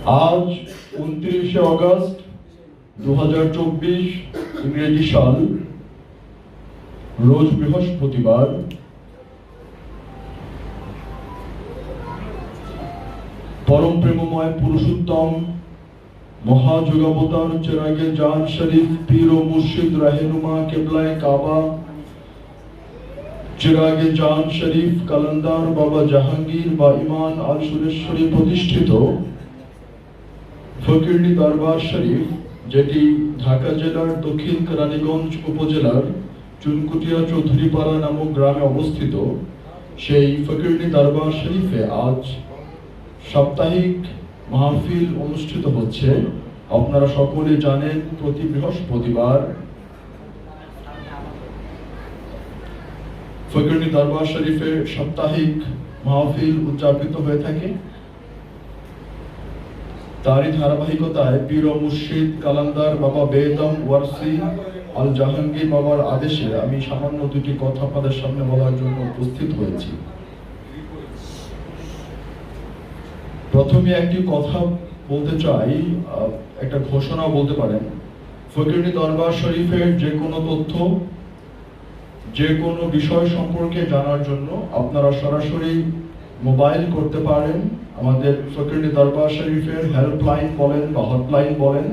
আজ 29শে অগস্ট 2024 ইংরেজি সাল, রোজ বৃহস্পতিবার। পরম প্রেমময় পুরুষোত্তম মহাযুগাবতার চেরাগে জান শরীফ পীর ও মুর্শিদ রাহেনুমা কেবলায়ে কাবা চেরাগে জান শরীফ কালান্দার বাবা জাহাঙ্গীর বা ইমান আল সুরেশ্বরী প্রতিষ্ঠিত ফকিরনী দরবার শরীফ, যেটি ঢাকা জেলার দক্ষিণ কেরানীগঞ্জ উপজেলার চুনকুটিয়া চৌধুরীপাড়া নামক গ্রামে অবস্থিত, সেই ফকিরনী দরবার শরীফে আজ সাপ্তাহিক মাহফিল অনুষ্ঠিত হচ্ছে। আপনারা সকলে জানেন, প্রতি বৃহস্পতিবার ফকিরনী দরবার শরীফে সাপ্তাহিক মাহফিল উদযাপিত হয়ে থাকে। তারই ধারাবাহিকতায় পীর ও মুর্শিদ কালান্দার বাবা বেদম ওয়ারসি আল জাহাঙ্গীর বাবার আদেশে আমি সামান্য দুটি কথা আপনাদের সামনে বলার জন্য উপস্থিত হয়েছি। প্রথমে একটি কথা বলতে চাই, একটা ঘোষণা বলতে পারেন। ফকিরনী দরবার শরীফের যে কোনো তথ্য, যে কোনো বিষয় সম্পর্কে জানার জন্য আপনারা সরাসরি মোবাইল করতে পারেন। আমাদের ফকিরনী দরবার শরীফের হেল্পলাইন বলেন বা হটলাইন বলেন,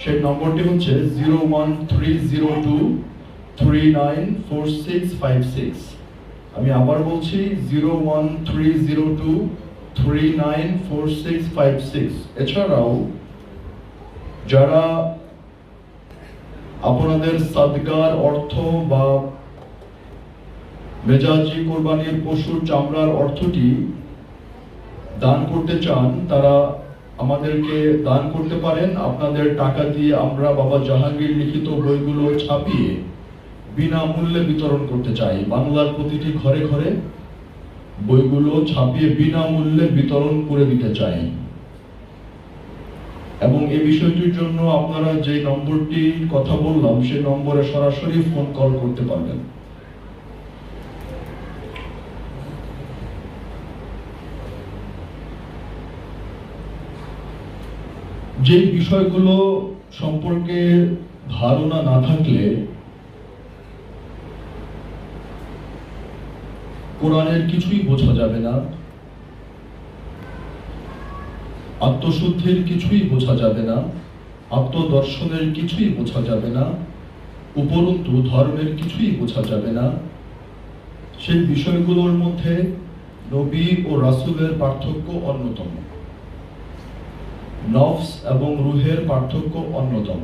সেই নম্বরটি হচ্ছে 01302394656। আমি আবার বলছি 01302394656। এছাড়াও যারা আপনাদের সাদগার অর্থ বা মেজাজি কোরবানির পশুর চামড়ার অর্থটি দান করতে চান, তারা আমাদেরকে দান করতে পারেন। আপনাদের টাকা দিয়ে আমরা বাবা জাহাঙ্গীর লিখিত বইগুলো ছাপিয়ে বিনামূল্যে বিতরণ করতে চাই। বাংলার প্রতিটি ঘরে ঘরে বইগুলো ছাপিয়ে বিনামূল্যে বিতরণ করে দিতে চাই। এবং এই বিষয়টির জন্য আপনারা যে নম্বরটির কথা বললাম, সেই নম্বরে সরাসরি ফোন কল করতে পারবেন। যে বিষয়গুলো সম্পর্কে ধারণা না থাকলে কোরআনের কিছুই বোঝা যাবে না, আত্মশুদ্ধির কিছুই বোঝা যাবে না, আত্মদর্শনের কিছুই বোঝা যাবে না, উপরন্তু ধর্মের কিছুই বোঝা যাবে না। সেই বিষয়গুলোর মধ্যে নবী ও রাসূলের পার্থক্য অন্যতম, নফস এবং রুহের পার্থক্য অন্যতম,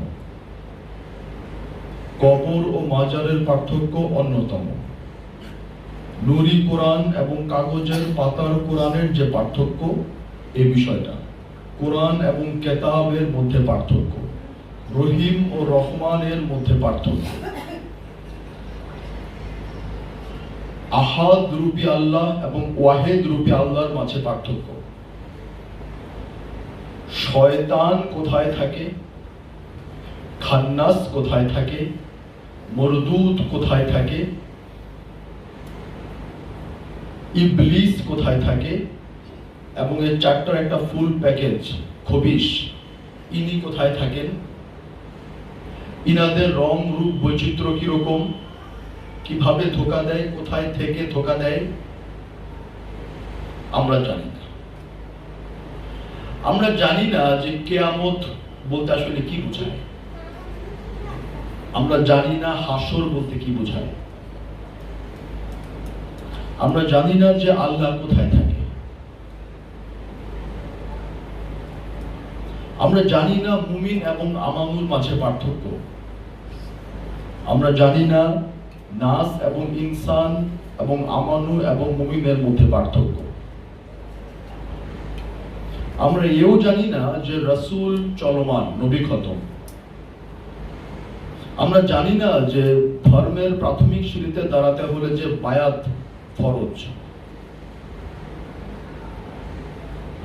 কবর ও মাজারের পার্থক্য অন্যতম, নুরি কোরআন এবং কাগজের পাতার কোরআনের যে পার্থক্য, এই বিষয়টা, কোরআন এবং কেতাবের মধ্যে পার্থক্য, রহিম ও রহমানের মধ্যে পার্থক্য, আহাদ রূপী আল্লাহ এবং ওয়াহেদ রূপী আল্লাহর মাঝে পার্থক্য, শয়তান কোথায় থাকে, খান্নাস কোথায় থাকে, মরদুদ কোথায় থাকে, ইবলিস কোথায় থাকে, এবং এর চারটার একটা ফুল প্যাকেজ খবিশ, ইনি কোথায় থাকেন, ইনাদের রং রূপ বৈচিত্র্য কিরকম, কিভাবে ধোঁকা দেয়, কোথায় থেকে ধোঁকা দেয়, আমরা জানি না। আমরা জানি না যে কিয়ামত বলতে আসলে কি বোঝায়। আমরা জানি না হাসর বলতে কি বোঝায়। আমরা জানি না যে আল্লাহ কোথায় থাকে। আমরা জানি না মুমিন এবং আমানুর মাঝে পার্থক্য। আমরা জানি না নাস এবং ইনসান এবং আমানু এবং মুমিনের মধ্যে পার্থক্য। আমরা এও জানি না যে রাসূল চলমান, নবী খতম। আমরা জানি না যে ধর্মের প্রাথমিক সিঁড়িতে দাঁড়াতে হলে যে বায়াত ফরজ।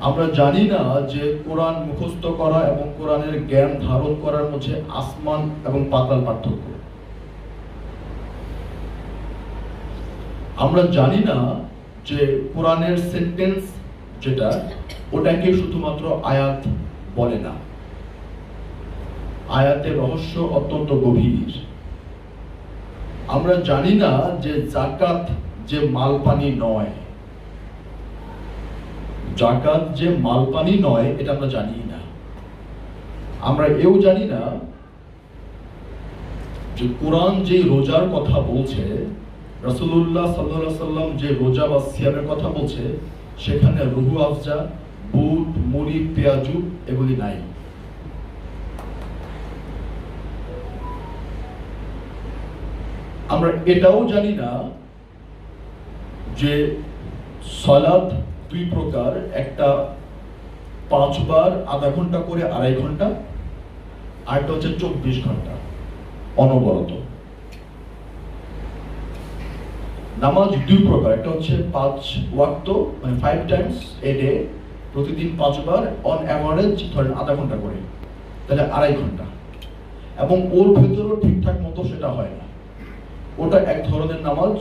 আমরা জানি না যে কোরআন মুখস্থ করা এবং কোরআনের জ্ঞান ধারণ করার মধ্যে আসমান এবং পাতাল পার্থক্য। আমরা জানি না যে কোরআনের সেন্টেন্স যেটা, ওটাকে শুধুমাত্র আয়াত বলে না। আয়াতের রহস্য অত্যন্ত গভীর। আমরা জানি না যে যাকাত যে মালপানি নয়, যাকাত যে মালপানি নয়, এটা আমরা জানি না। আমরা এও জানি না যে কোরআন যে রোজার কথা বলছে, রাসূলুল্লাহ সাল্লাল্লাহু আলাইহি সাল্লাম যে রোজা বা সিয়ামের কথা বলছে, সেখানে রুহু আফজা, বুট, মুড়ি, পেঁয়াজু এগুলি নাই। আমরা এটাও জানি না যে সালাত দুই প্রকার, একটা 5 বার আধা ঘন্টা করে 2.5 ঘন্টা, আরটা হচ্ছে 24 ঘন্টা অনবরত। নামাজ দুই প্রকার, একটা হচ্ছে 5 ওয়াক্ত মানে 5 টাইমস এ ডে, প্রতিদিন 5 বার, অন অ্যাভারেজ ধরেন আধা ঘন্টা করে, তাহলে 2.5 ঘন্টা। এবং ওর ভেতরেও ঠিকঠাক মতো সেটা হয় না, ওটা এক ধরনের নামাজ।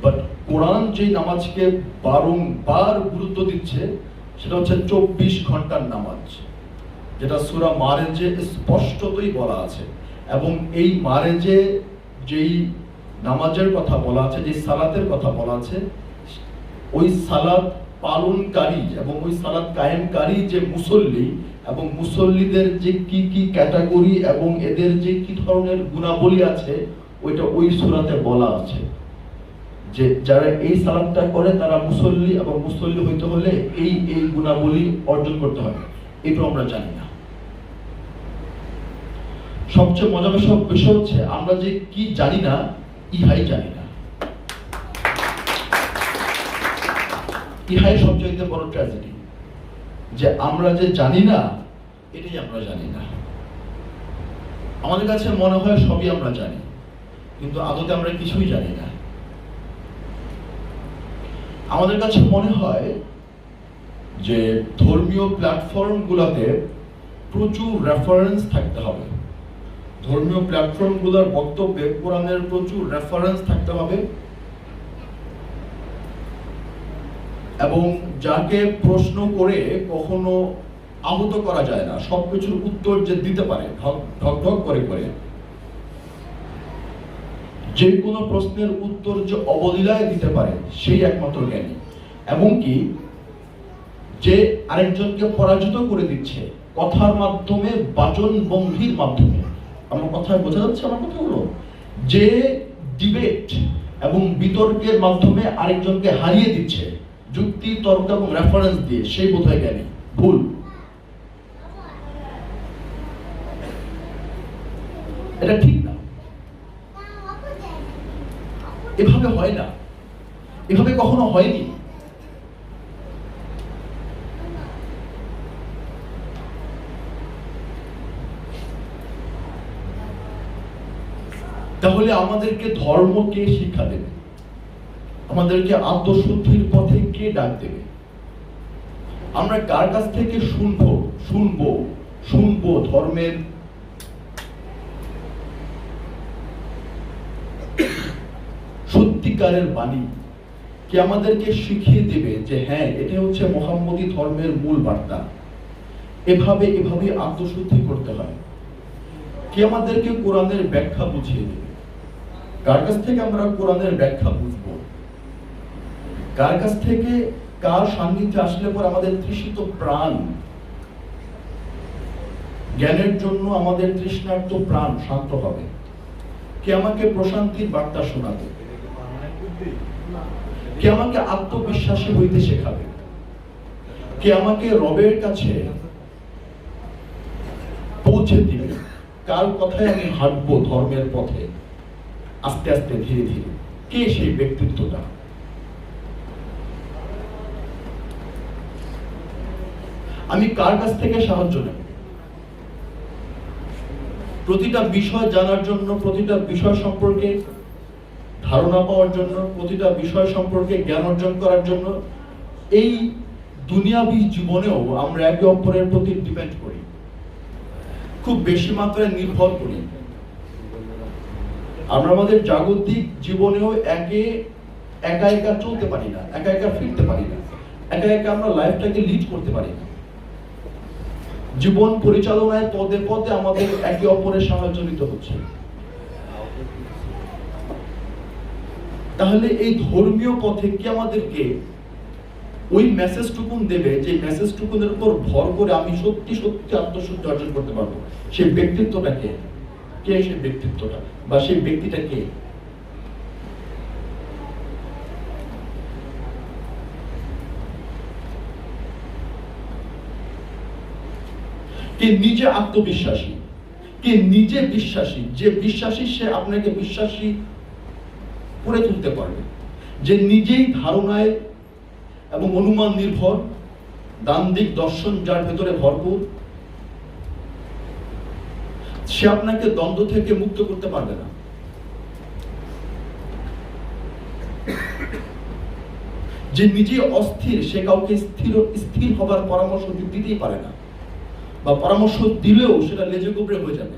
বাট কোরআন যে নামাজকে বারংবার গুরুত্ব দিচ্ছে সেটা হচ্ছে 24 ঘন্টার নামাজ, যেটা সূরা মারেজে স্পষ্টতই বলা আছে। এবং এই মারেজে যেই নামাজের কথা বলা আছে, যে সালাতের কথা বলা আছে, ওই সালাত পালনকারী এবং ওই সালাত কায়েমকারী যে মুসল্লি, এবং মুসল্লিদের যে কি কি ক্যাটাগরি এবং এদের যে কি ধরনের গুণাবলী আছে, ওইটা ওই সূরাতে বলা আছে যে যারা এই সালাতটা করে তারা মুসল্লি, এবং মুসল্লি হইতে হলে এই এই গুণাবলী অর্জন করতে হবে। এটা আমরা জানি না। সবচেয়ে মজার বিষয় হচ্ছে আমরা যে কি জানি না, ইহাই জানি না। ইহাই সবচেয়ে বড় ট্র্যাজেডি, যে আমরা যে জানি না, এটাই আমরা জানি না। আমাদের কাছে মনে হয় সবই আমরা জানি, কিন্তু আদতে আমরা কিছুই জানি না। আমাদের কাছে মনে হয় যে ধর্মীয় প্ল্যাটফর্ম গুলাতে প্রচুর রেফারেন্স থাকতে হবে, ধর্মীয় প্ল্যাটফর্ম গুলোর বক্তব্যে কোরআনের প্রচুর রেফারেন্স থাকতে হবে, এবং যাকে প্রশ্ন করে কখনো আহত করা যায় না, সবকিছুর উত্তর যে দিতে পারে ঢক ঢক করে করে, যে কোনো প্রশ্নের উত্তর যে অবলীলায় দিতে পারে, সেই একমাত্র জ্ঞানী। এমনকি যে আরেকজনকে পরাজিত করে দিচ্ছে কথার মাধ্যমে, বাচন ভঙ্গির মাধ্যমে। আমার কথায় বোঝা যাচ্ছে আমার কথা হলো, যে ডিবেট এবং বিতর্কের মাধ্যমে আরেকজনকে হারিয়ে দিচ্ছে যুক্তি, তর্ক এবং রেফারেন্স দিয়ে, সেই বোধহয় জ্ঞানী। ভুল। এটা ঠিক না, এভাবে হয় না, এভাবে কখনো হয়নি। তাহলে আমাদেরকে ধর্ম কে শিক্ষা দেবে? আমাদেরকে আত্মশুদ্ধির পথে কে ডাক দেবে? আমরা কার কাছ থেকে শুনবো ধর্মের সত্যিকারের বাণী? কে আমাদেরকে শিখিয়ে দেবে যে হ্যাঁ, এটা হচ্ছে মুহাম্মদী ধর্মের মূল বার্তা, এভাবে এভাবে আত্মশুদ্ধি করতে হয়? কে আমাদেরকে কোরআনের ব্যাখ্যা বুঝিয়ে দেবে? কার কাছ থেকে আমরা কোরআনের ব্যাখ্যা বুঝবো? কার কাছ থেকে, কার সান্নিধ্যে আসলে পর আমাদের তৃষিত প্রাণ, জ্ঞানের জন্য আমাদের তৃষ্ণার্ত প্রাণ শান্ত হবে? কে আমাকে প্রশান্তির বার্তা শোনাবে? কে আমাকে আত্মবিশ্বাসী হইতে শেখাবে? কে আমাকে রবের কাছে পৌঁছে দিবে? কার কথায় আমি হাঁটবো ধর্মের পথে আস্তে আস্তে ধীরে ধীরে? কে সেই ব্যক্তিত্বটা? আমি কার কাছ থেকে সাহায্য নেব? প্রতিটা বিষয় জানার জন্য, প্রতিটা বিষয় সম্পর্কে ধারণা পাওয়ার জন্য, প্রতিটা বিষয় সম্পর্কে জ্ঞান অর্জন করার জন্য এই দুনিয়াবী জীবনেও আমরা একে অপরের প্রতি ডিপেন্ড করি, খুব বেশি মাত্রায় নির্ভর করি। আমরা আমাদের জাগতিক জীবনেও একা একা চলতে পারি না, একা একা ফিরতে পারি না, একা একা আমরা লাইফটাকে লিড করতে পারি না। জীবন পরিচালনায় পদে পদে আমাদের একে অপরের সাহায্য নিতে হচ্ছে। তাহলে এই ধর্মীয় পথে কি আমাদেরকে ওই মেসেজটুকুন দেবে যে মেসেজটুকুনের উপর ভর করে আমি সত্যি সত্যি আত্মশুদ্ধি অর্জন করতে পারবো? সেই ব্যক্তিত্বটা কে? কে সেই ব্যক্তিত্বটা বা সেই ব্যক্তিটা কে? কে নিজে আত্মবিশ্বাসী, কে নিজে বিশ্বাসী? যে বিশ্বাসী সে আপনাকে বিশ্বাসী করে তুলতে পারবে। যে নিজেই ধারণায় এবং অনুমান নির্ভর, দান্দিক দর্শন যার ভেতরে ভরপুর, সে আপনাকে দ্বন্দ্ব থেকে মুক্ত করতে পারবে না। যে নিজে অস্থির, সে কাউকে স্থির হবার পরামর্শ দিতেই পারে না, বা পরামর্শ দিলেও সেটা লেজে গোবরে হয়ে যাবে।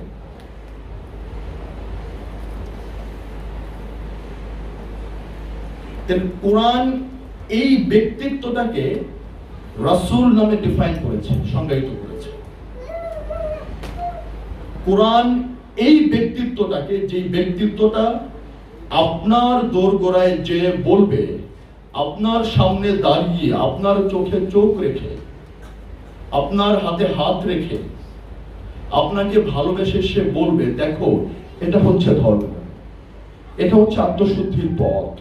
কোরআন এই ব্যক্তিত্বটাকে রাসূল নামে ডিফাইন করেছে, সংজ্ঞায়িত করেছে। কোরআন এই ব্যক্তিত্বটাকে, যে ব্যক্তিত্বটা আপনার দোরগোড়ায় যে বলবে, আপনার সামনে দাঁড়িয়ে আপনার চোখে চোখ রেখে, আপনার হাতে হাত রেখে আপনাকে ভালোবেসে সে বলবে, দেখো এটা হচ্ছে ধর্ম, এটা হচ্ছে আত্মশুদ্ধির পথ,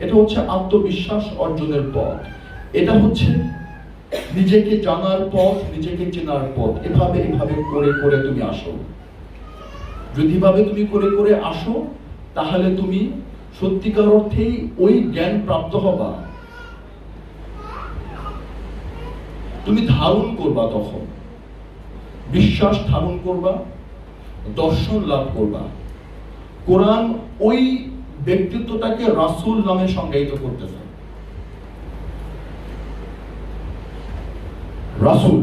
এটা হচ্ছে আত্মবিশ্বাস অর্জনের পথ, এটা হচ্ছে নিজেকে জানার পথ, নিজেকে চেনার পথ। এভাবে করে করে তুমি আসো। যদি ভাবে তুমি করে করে আসো, তাহলে তুমি সত্যিকার অর্থেই ওই জ্ঞান প্রাপ্ত হবা। তুমি ধারণ করবা, তখন বিশ্বাস ধারণ করবা, দর্শন লাভ করবা। কোরআন ওই ব্যক্তিত্বটাকে রাসূল নামে সংজ্ঞায়িত করতেছে। রাসূল,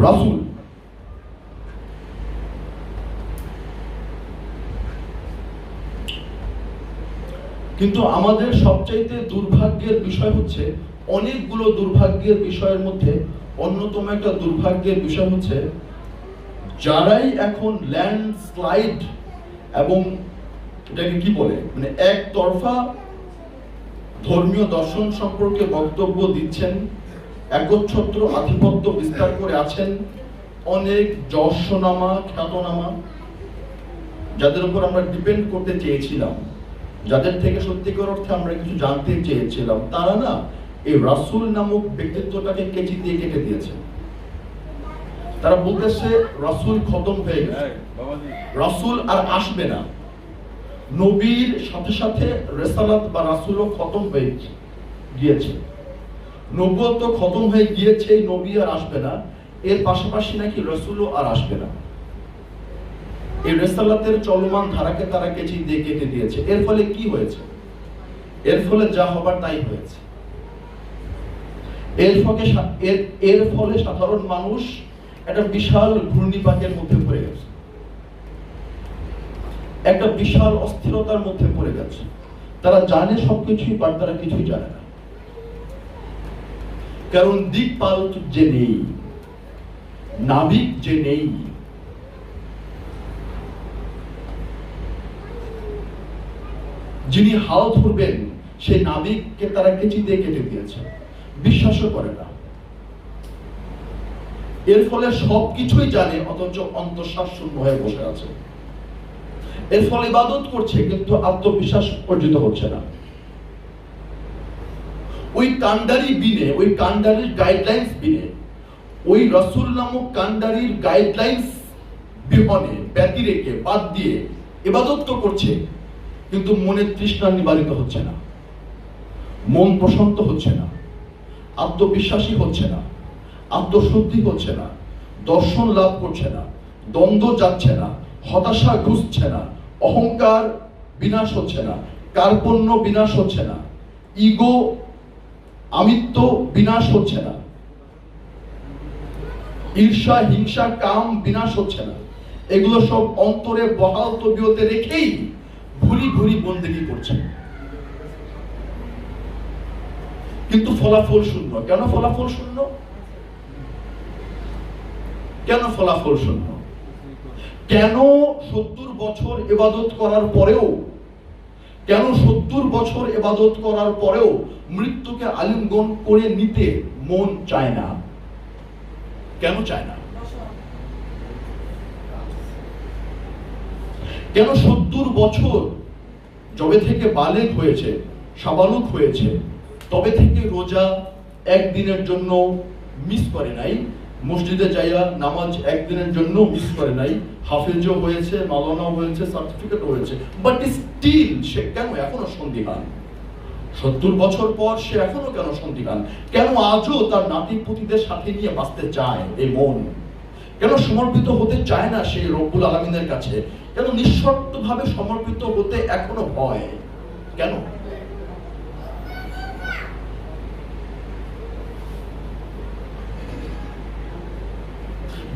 রাসূল কিন্তু আমাদের সবচাইতে দুর্ভাগ্যের বিষয় হচ্ছে, অনেকগুলো দুর্ভাগ্যের বিষয়ের মধ্যে অন্যতম একটা দুর্ভাগ্যের বিষয় হচ্ছে, যারাই এখন ল্যান্ডস্লাইড এবং এটাকে কি বলে, মানে একতরফা ধর্মীয় দর্শন সম্পর্কে বক্তব্য দিচ্ছেন, একচ্ছত্র আধিপত্য বিস্তার করে আছেন, অনেক যশনামা খ্যাতনামা, যাদের উপর আমরা ডিপেন্ড করতে চেয়েছিলাম, যাদের থেকে সত্যিকার অর্থে আমরা কিছু জানতে চেয়েছিলাম, তারা না এই রাসূল নামক ব্যক্তিত্বটাকে কেচি দিয়ে কেটে দিয়েছে। তারা বলতেছে রাসূল খতম হয়ে গেছে, রাসূল আর আসবে না। নবীর সাথে সাথে রিসালাত বা রাসূলও খতম হয়ে গিয়েছে, নবুয়ত খতম হয়ে গিয়েছে, নবী আর আসবে না। এর পাশাপাশি নাকি রাসূলও আর আসবে না। এই রিসালাতের চলমান ধারাকে তারা কেচি দিয়ে কেটে দিয়েছে। এর ফলে কি হয়েছে? এর ফলে যা হবার তাই হয়েছে। এর ফলে সাধারণ মানুষ একটা বিশাল ঘূর্ণিপাকের মধ্যে পড়ে গেছে, একটা বিশাল অস্থিরতার মধ্যে পড়ে গেছে। তারা জানে সবকিছুই, বাট তারা কিছুই জানে না। কারণ দিকপালক যে নেই, নাবিক যে নেই, যিনি হাল ধরবেন, সেই নাবিককে তারা কেচি দিয়ে কেটে দিয়েছে, বিশ্বাসও করে না। এর ফলে সবকিছুই জানে, অথচ অন্তঃশ্বাস শূন্য হয়ে বসে আছে। এর ফলে ইবাদত করছে, কিন্তু আত্মবিশ্বাস অর্জিত হচ্ছে না। ওই কান্ডারি বিনে, ওই কান্ডারির গাইডলাইন্স বিনে, ওই রাসূল নামক কান্ডারির গাইডলাইন্স বিহনে, ব্যতি রেখে, বাদ দিয়ে ইবাদত তো করছে, কিন্তু মনের তৃষ্ণা নিবারিত হচ্ছে না, মন প্রশান্ত হচ্ছে না, আত্মবিশ্বাসী হচ্ছে না, আত্মশুদ্ধি হচ্ছে না, দর্শন লাভ করছে না, দ্বন্দ্ব যাচ্ছে না, হতাশা ঘুষছে না, অহংকার বিনাশ হচ্ছে না, কার্পণ্য বিনাশ হচ্ছে না, ইগো আমিত্ব বিনাশ হচ্ছে না, ঈর্ষা হিংসা কাম বিনাশ হচ্ছে না। এগুলো সব অন্তরে বহাল তবিয়তে রেখেই ভুরি ভুরি বন্দেগী করছে, কিন্তু ফলাফল শূন্য। কেন ফলাফল শূন্য? কেন ফলাফল শূন্য? কেন 70 বছর ইবাদত করার পরেও, কেন 70 বছর ইবাদত করার পরেও মৃত্যুকে আলিঙ্গন করে নিতে মন চায় না? কেন চায় না? কেন 70 বছর যবে থেকে বালেগ হয়েছে, সাবালক হয়েছে, তবে থেকে রোজা একদিনের জন্য মিস করে নাই, মসজিদে যাইয়া নামাজ একদিনের জন্য মিস করে নাই, হাফেজও হয়েছে, মাওলানাও হয়েছে, সার্টিফিকেট হয়েছে, বাট স্টিল সে কেন এখনো সন্দিহান? 70 বছর পর সে এখনো কেন সন্দিহান? কেন আজও তার নাতি পুতিদের সাথে নিয়ে বাঁচতে চায় এই মন? কেন সমর্পিত হতে চায় না সেই রব্বুল আলামিনের কাছে? কেন নিঃশর্তভাবে সমর্পিত হতে এখনো ভয়? কেন?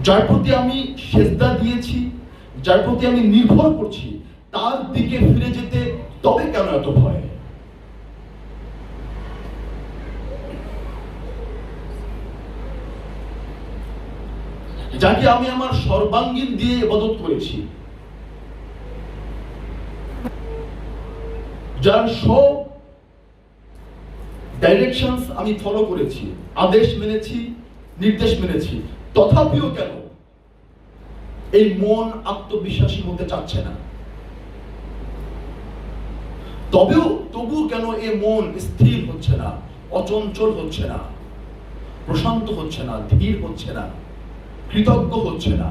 যার প্রতি আমি সেজদা দিয়েছি, যার প্রতি আমি নির্ভর করছি, তার দিকে ফিরে যেতে তবে কেন এত ভয়? যাকে আমি আমার সর্বাঙ্গীন দিয়ে ইবাদত করেছি, যার সব ডাইরেকশনস আমি ফলো করেছি, আদেশ মেনেছি, নির্দেশ মেনেছি, তথাপিও কেন এই মন আত্মবিশ্বাসী হতে চাচ্ছে না? তবু কেন এই মন স্থির হচ্ছে না, অচঞ্চল হচ্ছে না, প্রশান্ত হচ্ছে না, ধীর হচ্ছে না, কৃতজ্ঞ হচ্ছে না?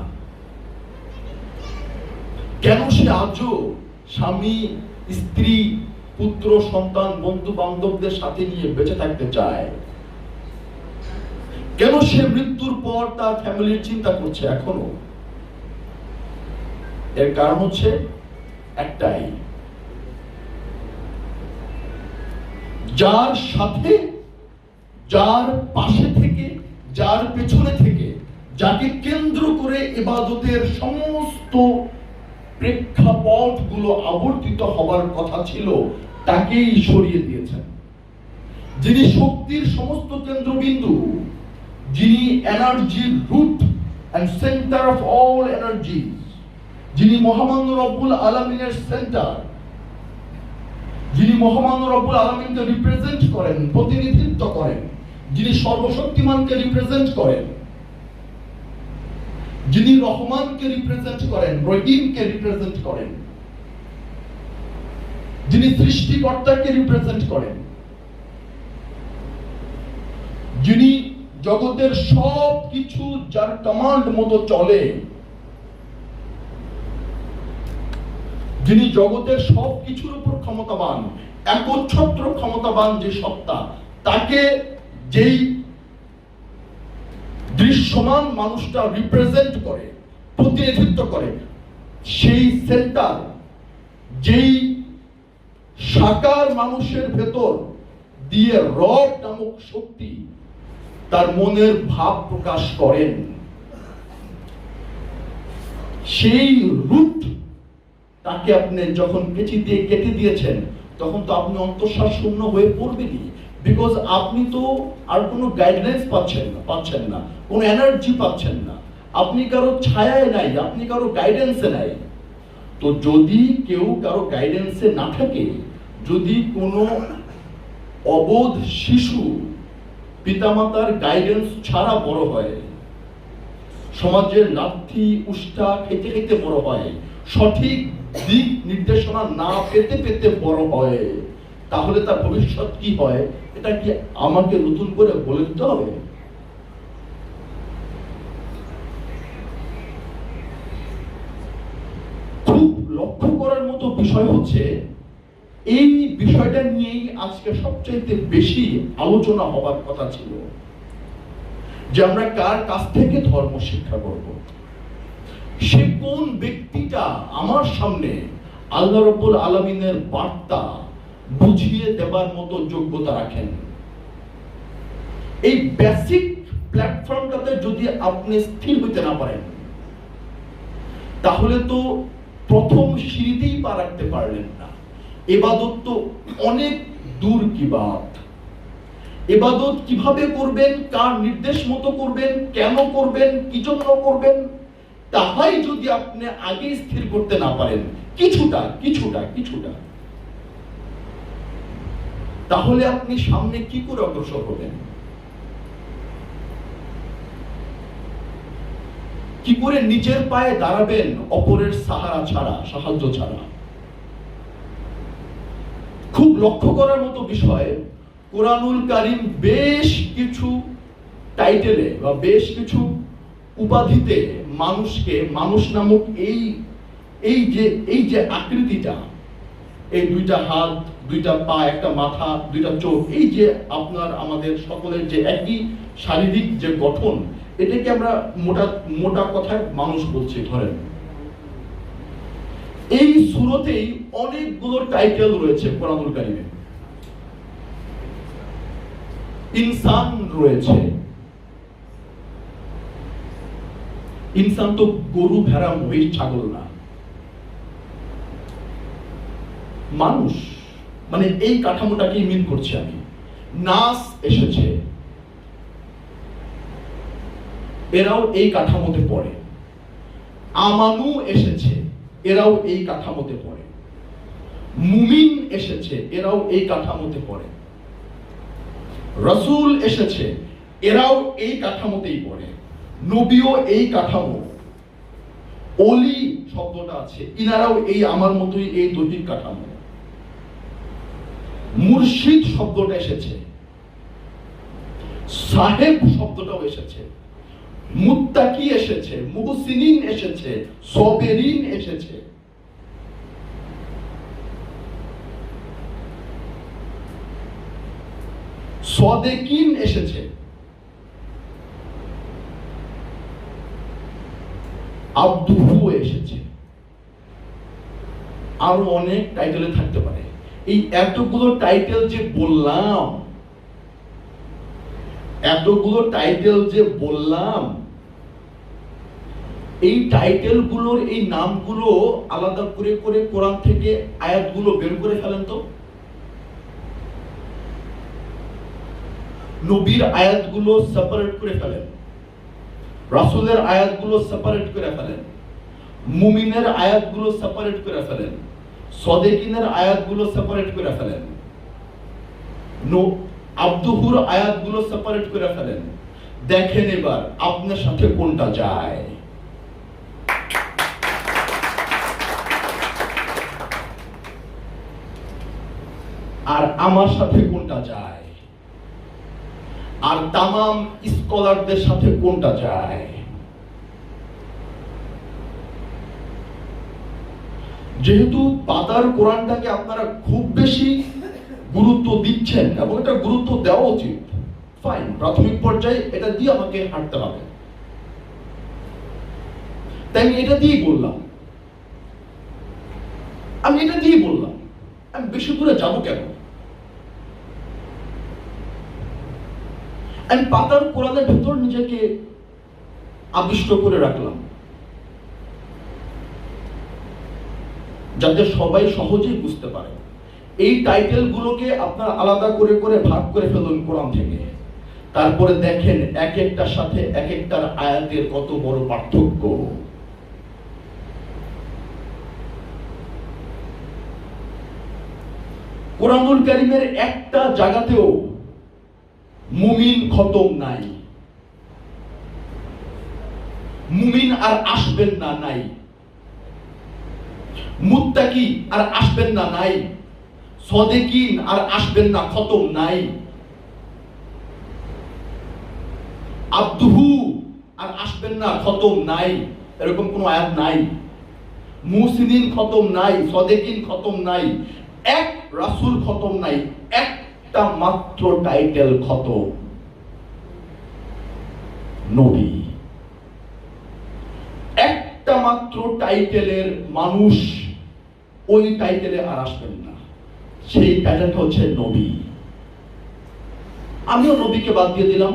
কেন সে আজও স্বামী, স্ত্রী, পুত্র, সন্তান, বন্ধু বান্ধবদের সাথে নিয়ে বেঁচে থাকতে চায়? কেন সে মৃত্যুর পর তার ফ্যামিলির চিন্তা করছে এখনো? এর কারণ হচ্ছে একটাই, যার সাথে, যার পাশে থেকে, যার পেছনে থেকে, যাকে কেন্দ্র করে ইবাদতের সমস্ত প্রেক্ষাপটগুলো আবর্তিত হবার কথা ছিল, তাকেই সরিয়ে দিয়েছেন। যিনি শক্তির সমস্ত কেন্দ্রবিন্দু, যিনি এনার্জির root and centre of all energy, যিনি মহামান্য রব্বুল আলামিনের সেন্টার, যিনি মহামান্য রব্বুল আলামিনকে রিপ্রেজেন্ট করেন, প্রতিনিধিত্ব করেন, যিনি সর্বশক্তিমানকে রিপ্রেজেন্ট করেন, যিনি রহমানকে রিপ্রেজেন্ট করেন, রহিমকে রিপ্রেজেন্ট করেন, যিনি সৃষ্টিকর্তাকে রিপ্রেজেন্ট করেন, যিনি জগতের সব কিছু যার কমান্ড মতো চলে, যিনি জগতের সব কিছুর উপর ক্ষমতাবান, একচ্ছত্র ক্ষমতাবান যে সত্তা, তাকে যেই দৃশ্যমান মানুষটা রিপ্রেজেন্ট করে, প্রতিনিধিত্ব করে, সেই সেন্টার, যেই সাকার মানুষের ভেতর দিয়ে রব নামক শক্তি তার মনের ভাব প্রকাশ করেন, সেই রুট তাকে আপনি যখন কেচি দিয়ে কেটে দিয়েছেন, তখন তো আপনি অন্তঃসার শূন্য হয়ে পড়বেনই। বিকজ আপনি তো আর কোনো গাইডলাইন্স পাচ্ছেন না, কোনো এনার্জি পাচ্ছেন না, আপনি কারো ছায়ায় নাই, আপনি কারো গাইডেন্সে নাই। তো যদি কেউ কারো গাইডেন্সে না থাকে, যদি কোনো অবোধ শিশু পিতামাতার গাইডেন্স ছাড়া বড় হয়, সমাজের লাথি উষ্টা খেতে খেতে বড় হয়, সঠিক দিক নির্দেশনা না পেতে পেতে বড় হয়, তাহলে তার ভবিষ্যৎ কি হয়, এটা কি আমাকে নতুন করে বলে দিতে হবে? খুব লক্ষ্য করার মতো বিষয় হচ্ছে, এই বিষয়টা নিয়েই আজকে সবচেয়ে বেশি আলোচনা হবার কথা ছিল, যে আমরা কার কাছ থেকে ধর্ম শিক্ষা করব, সে কোন ব্যক্তিটা আমার সামনে আল্লাহ রাব্বুল আলামিনের বার্তা বুঝিয়ে দেবার মতো যোগ্যতা রাখেন। এই বেসিক প্ল্যাটফর্মটাতে যদি আপনি স্থির হইতে না পারেন, তাহলে তো প্রথম সিঁড়িতেই পা রাখতে পারলেন না। ইবাদত তো অনেক দূর কি বাত। ইবাদত কিভাবে করবেন, কার নির্দেশ মতো করবেন, কেন করবেন, কি জন্য করবেন, তাহাই যদি আপনি আগে স্থির করতে না পারেন কিছুটা কিছুটা কিছুটা, তাহলে আপনি সামনে কি করে অগ্রসর হবেন? কি করে নিজের পায়ে দাঁড়াবেন অপরের সাহারা ছাড়া, সাহায্য ছাড়া? খুব লক্ষ্য করার মতো বিষয়, কোরআনুল কারীম বেশ কিছু টাইটেলে বা বেশ কিছু উপাধিতে মানুষকে, মানুষ নামক এই যে আকৃতিটা, এই দুইটা হাত, দুইটা পা, একটা মাথা, দুইটা চোখ, এই যে আপনার আমাদের সকলের যে একই শারীরিক যে গঠন, এটাকে আমরা মোটা কথায় মানুষ বলছি ধরেন। এই সূরাতেই অনেকগুলো টাইটেল রয়েছে কোরআনুল কারীমে। ইনসান রয়েছে, ইনসান তো গরু, ভেড়া, মহিষ, ছাগল না, মানুষ, মানে এই কাঠামোটাকে মিন করছি আমি। নাস এসেছে, এরাও এই কাঠামোতে পড়ে। আমানু এসেছে, এরাও এই কাঠামোতে পড়ে। মুমিন এসেছে, এরাও এই কাঠামোতে পড়ে। রাসূল এসেছে, এরাও এই কাঠামোতেই পড়ে। নবীও এই কাঠামো। ওলি শব্দটা আছে, ইনারাও এই আমার মতোই এই দৈহিক কাঠামো। মুর্শিদ শব্দটা এসেছে, সাহেব শব্দটাও এসেছে, মুত্তাকি এসেছে, মুহসিনিন এসেছে, সাবিরিন এসেছে। সাদিকিন এসেছে, আব্দুহু এসেছে, আরো অনেক টাইটেলে থাকতে পারে। এই এতগুলো টাইটেল যে বললাম, এই টাইটেল গুলোর এই নামগুলো আলাদা করে করে কোরআন থেকে আয়াতগুলো বের করে ফেলেন তো। নবীর আয়াতগুলো সেপারেট করে ফেলেন, রাসূলের আয়াতগুলো সেপারেট করে ফেলেন, মুমিনের আয়াতগুলো সেপারেট করে ফেলেন, সাদিকিনের আয়াতগুলো সেপারেট করে ফেলেন, আব্দুহুর আয়াতগুলো সেপারেট করে ফেলেন। দেখেন এবার আপনার সাথে কোনটা যায়। আর আমার সাথে কোনটা যায়, আর তামাম স্কলারদের সাথে কোনটা যায়। যেহেতু পাতার কোরআনটাকে আপনারা খুব বেশি গুরুত্ব দিচ্ছেন এবং এটা গুরুত্ব দেওয়া উচিত, ফাইন, প্রাথমিক পর্যায়ে এটা দিয়ে আমাকে হাঁটতে হবে, তাই আমি এটা দিয়েই বললাম, আমি বেশি দূরে যাবো কেন? আমি পাতার কোরআনের ভেতর নিজেকে আবিষ্ট করে রাখলাম, যাতে সবাই সহজেই বুঝতে পারে। এই টাইটেল গুলোকে আপনার আলাদা করে করে ভাগ করে ফেলুন কোরআন থেকে, তারপরে দেখেন এক একটার সাথে এক একটার আয়াতের কত বড় পার্থক্য। কোরআনুল কারীমের একটা জায়গাতেও মুমিন খতম নাই, মুমিন আর আসবেন না নাই, মুত্তাকি আর আসবেন না নাই, সাদিকিন আর আসবেন না খতম নাই, আব্দুহু আর আসবেন না খতম নাই, এরকম কোন আয়াত নাই। মুহসিনিন খতম নাই, সাদিকিন খতম নাই, এক রাসূল খতম নাই, একটা মাত্র টাইটেল খতম, নবী। একটা মাত্র টাইটেলের মানুষ ওই টাইটেলে আর আসবেন না, সেই টাইটেলটা হচ্ছে নবী। আমিও নবীকে বাদ দিয়ে দিলাম,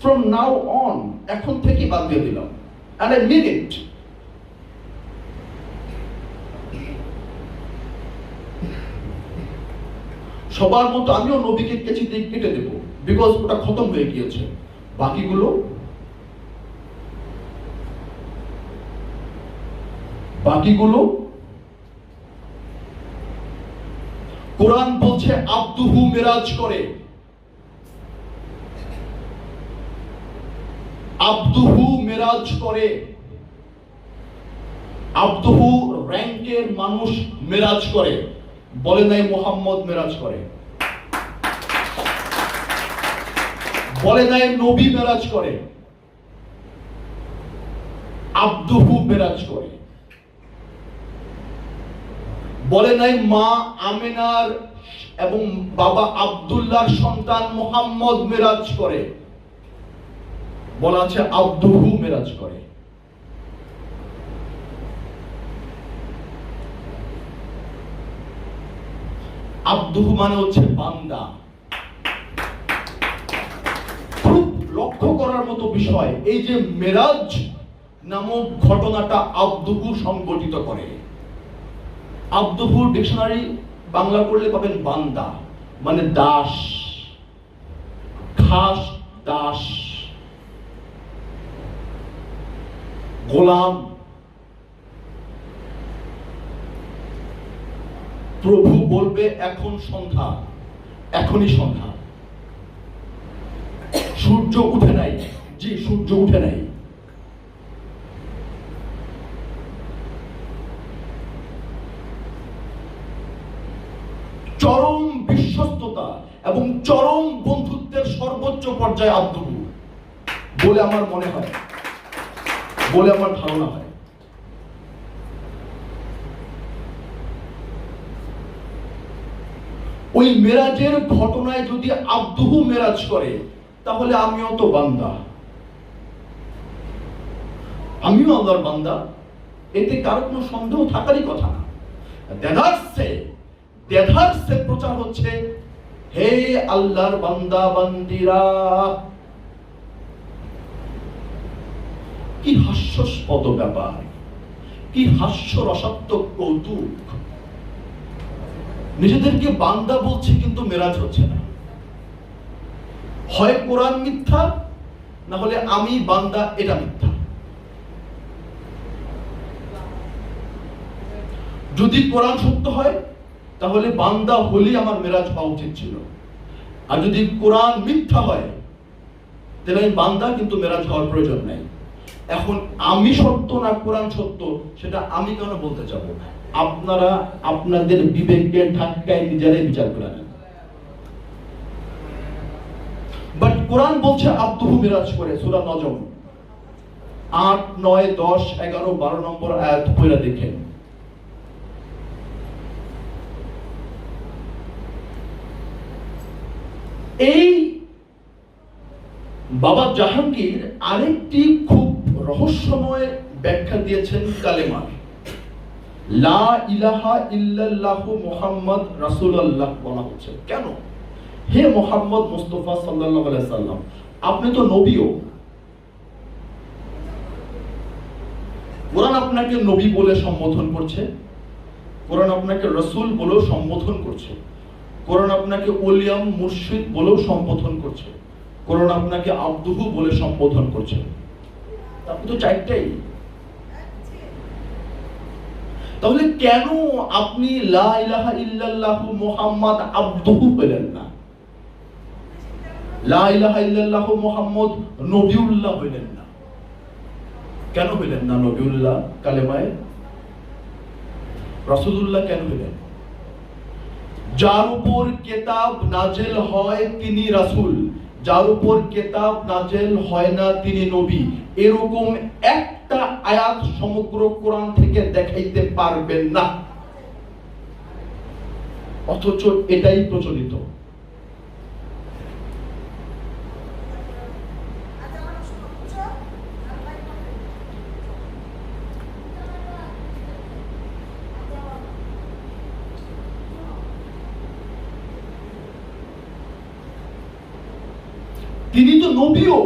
ফ্রম নাও অন, এখন থেকে বাদ দিয়ে দিলাম, and I mean it. সবার মতো আমিও নবীকে কেচিতে কেটে দেব, বিকজ ওটা খতম হয়ে গিয়েছে। বাকিগুলো কোরআন বলছে আব্দুহু মেরাজ করে, আব্দুহু মেরাজ করে। আব্দুহু র্যাঙ্কের মানুষ মেরাজ করে, বলে নাই মুহাম্মদ মেরাজ করে, বলে নাই নবী মেরাজ করে, আব্দুহু মেরাজ করে। বলে নাই মা আমেনার এবং বাবা আব্দুল্লাহর সন্তান মুহাম্মদ মেরাজ করে, বলা আছে আব্দুহু মেরাজ করে। আব্দুহু মানে হচ্ছে বান্দা। খুব লক্ষ্য করার মতো বিষয়, এই যে মেরাজ নামক ঘটনাটা আব্দুহু সংগঠিত করে। আব্দুহু ডিকশনারি বাংলা করলে পাবেন বান্দা, মানে দাস, খাস দাস, গোলাম। প্রভু বলবে এখন সন্ধ্যা, এখনই সন্ধ্যা, সূর্য উঠে নাই, জি সূর্য উঠে নাই। চরম বিশ্বস্ততা এবং চরম বন্ধুত্বের সর্বোচ্চ পর্যায়ে আব্দুহু বলে আমার মনে হয়, বলে আমার ধারণা হয়। ওই মেরাজের ঘটনায় যদি আব্দুহু মেরাজ করে, তাহলে আমিও তো বান্দা, আমিও আল্লাহর বান্দা, এতে কারো কোনো সন্দেহ থাকারই কথা না। দেধারসে প্রচার হচ্ছে, হে আল্লাহর বান্দা বান্দিরা। কি হাস্যস্পদ ব্যাপার, কি হাস্যরসাত্মক কৌতুক। নিজেদেরকে বান্দা বলছে কিন্তু মেরাজ হচ্ছে না। হয় কোরআন মিথ্যা, না হলে আমি বান্দা এটা মিথ্যা। যদি কোরআন সত্য হয়, তাহলে বান্দা হলেই আমার মেরাজ হওয়া উচিত ছিল। আর যদি কোরআন মিথ্যা হয়, তাহলে আমি বান্দা কিন্তু মেরাজ হওয়ার প্রয়োজন নাই। এখন আমি সত্য না কোরআন সত্য, সেটা আমি কেন বলতে চাবো? আপনারা আপনাদের বিবেককে ধাক্কায় নিজেরাই বিচার করে নেন। বাট কোরআন বলছে আব্দুহু মিরাজ করে। সূরা নজম 8, 9, 10, 11, 12 নম্বর আয়াত পড়ে দেখেন। এই বাবা জাহাঙ্গীর আরেকটি খুব রহস্যময় ব্যাখ্যা দিয়েছেন কালেমার। লা ইলাহা ইল্লাল্লাহু মুহাম্মদ রাসূলুল্লাহ বলা হচ্ছে কেন? হে মুহাম্মদ মুস্তাফা সাল্লাল্লাহু আলাইহি সাল্লাম, আপনি তো নবীও। কোরআন আপনাকে নবী বলে সম্বোধন করছে, কোরআন আপনাকে রাসূল বলেও সম্বোধন করছে, কোরআন আপনাকে ওলিয়াম মুর্শিদ বলেও সম্বোধন করছে, কোরআন আপনাকে আব্দুহু বলে সম্বোধন করছে। আপনি তো চারটাই। তাহলে কেন আপনি লা ইলাহা ইল্লাল্লাহু মুহাম্মদ আব্দুহু বলেন না? লা ইলাহা ইল্লাল্লাহু মুহাম্মদ নবিউল্লাহ বলেন না? কেন বলেন না নবিউল্লাহ কালেমায়? রাসূলুল্লাহ কেন বলেন? যার উপর কিতাব নাজিল হয় তিনি রাসূল, যার উপর কিতাব নাজিল হয় না তিনি নবী। এরকম একটা আয়াত সমগ্র কোরআন থেকে দেখাইতে পারবেন না, অথচ এটাই প্রচলিত। তিনি তো নবীও,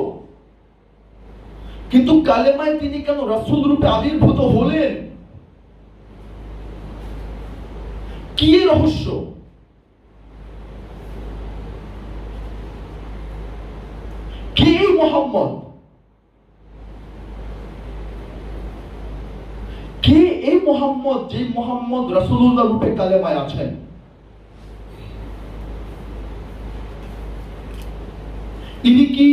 কিন্তু কালেমায় তিনি কেন রাসূল রূপে আবির্ভূত হলেন? কি রহস্য? মুহাম্মদ? কে এই মুহাম্মদ, যে মুহাম্মদ রাসূলুল্লাহ রূপে কালেমায় আছেন? ইনি কি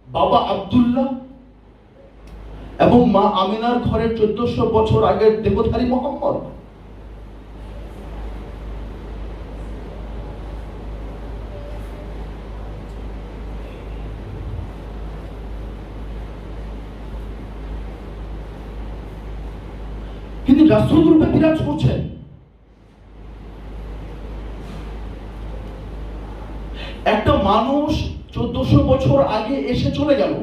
বাবা আব্দুল্লাহ এবং মা আমিনার ঘরে 1400 বছর আগের দেহধারী মুহাম্মদ? তিনি রাসূল রূপে বিরাজ করছেন। একটা মানুষ 1400 বছর আগে এসে চলে গেল।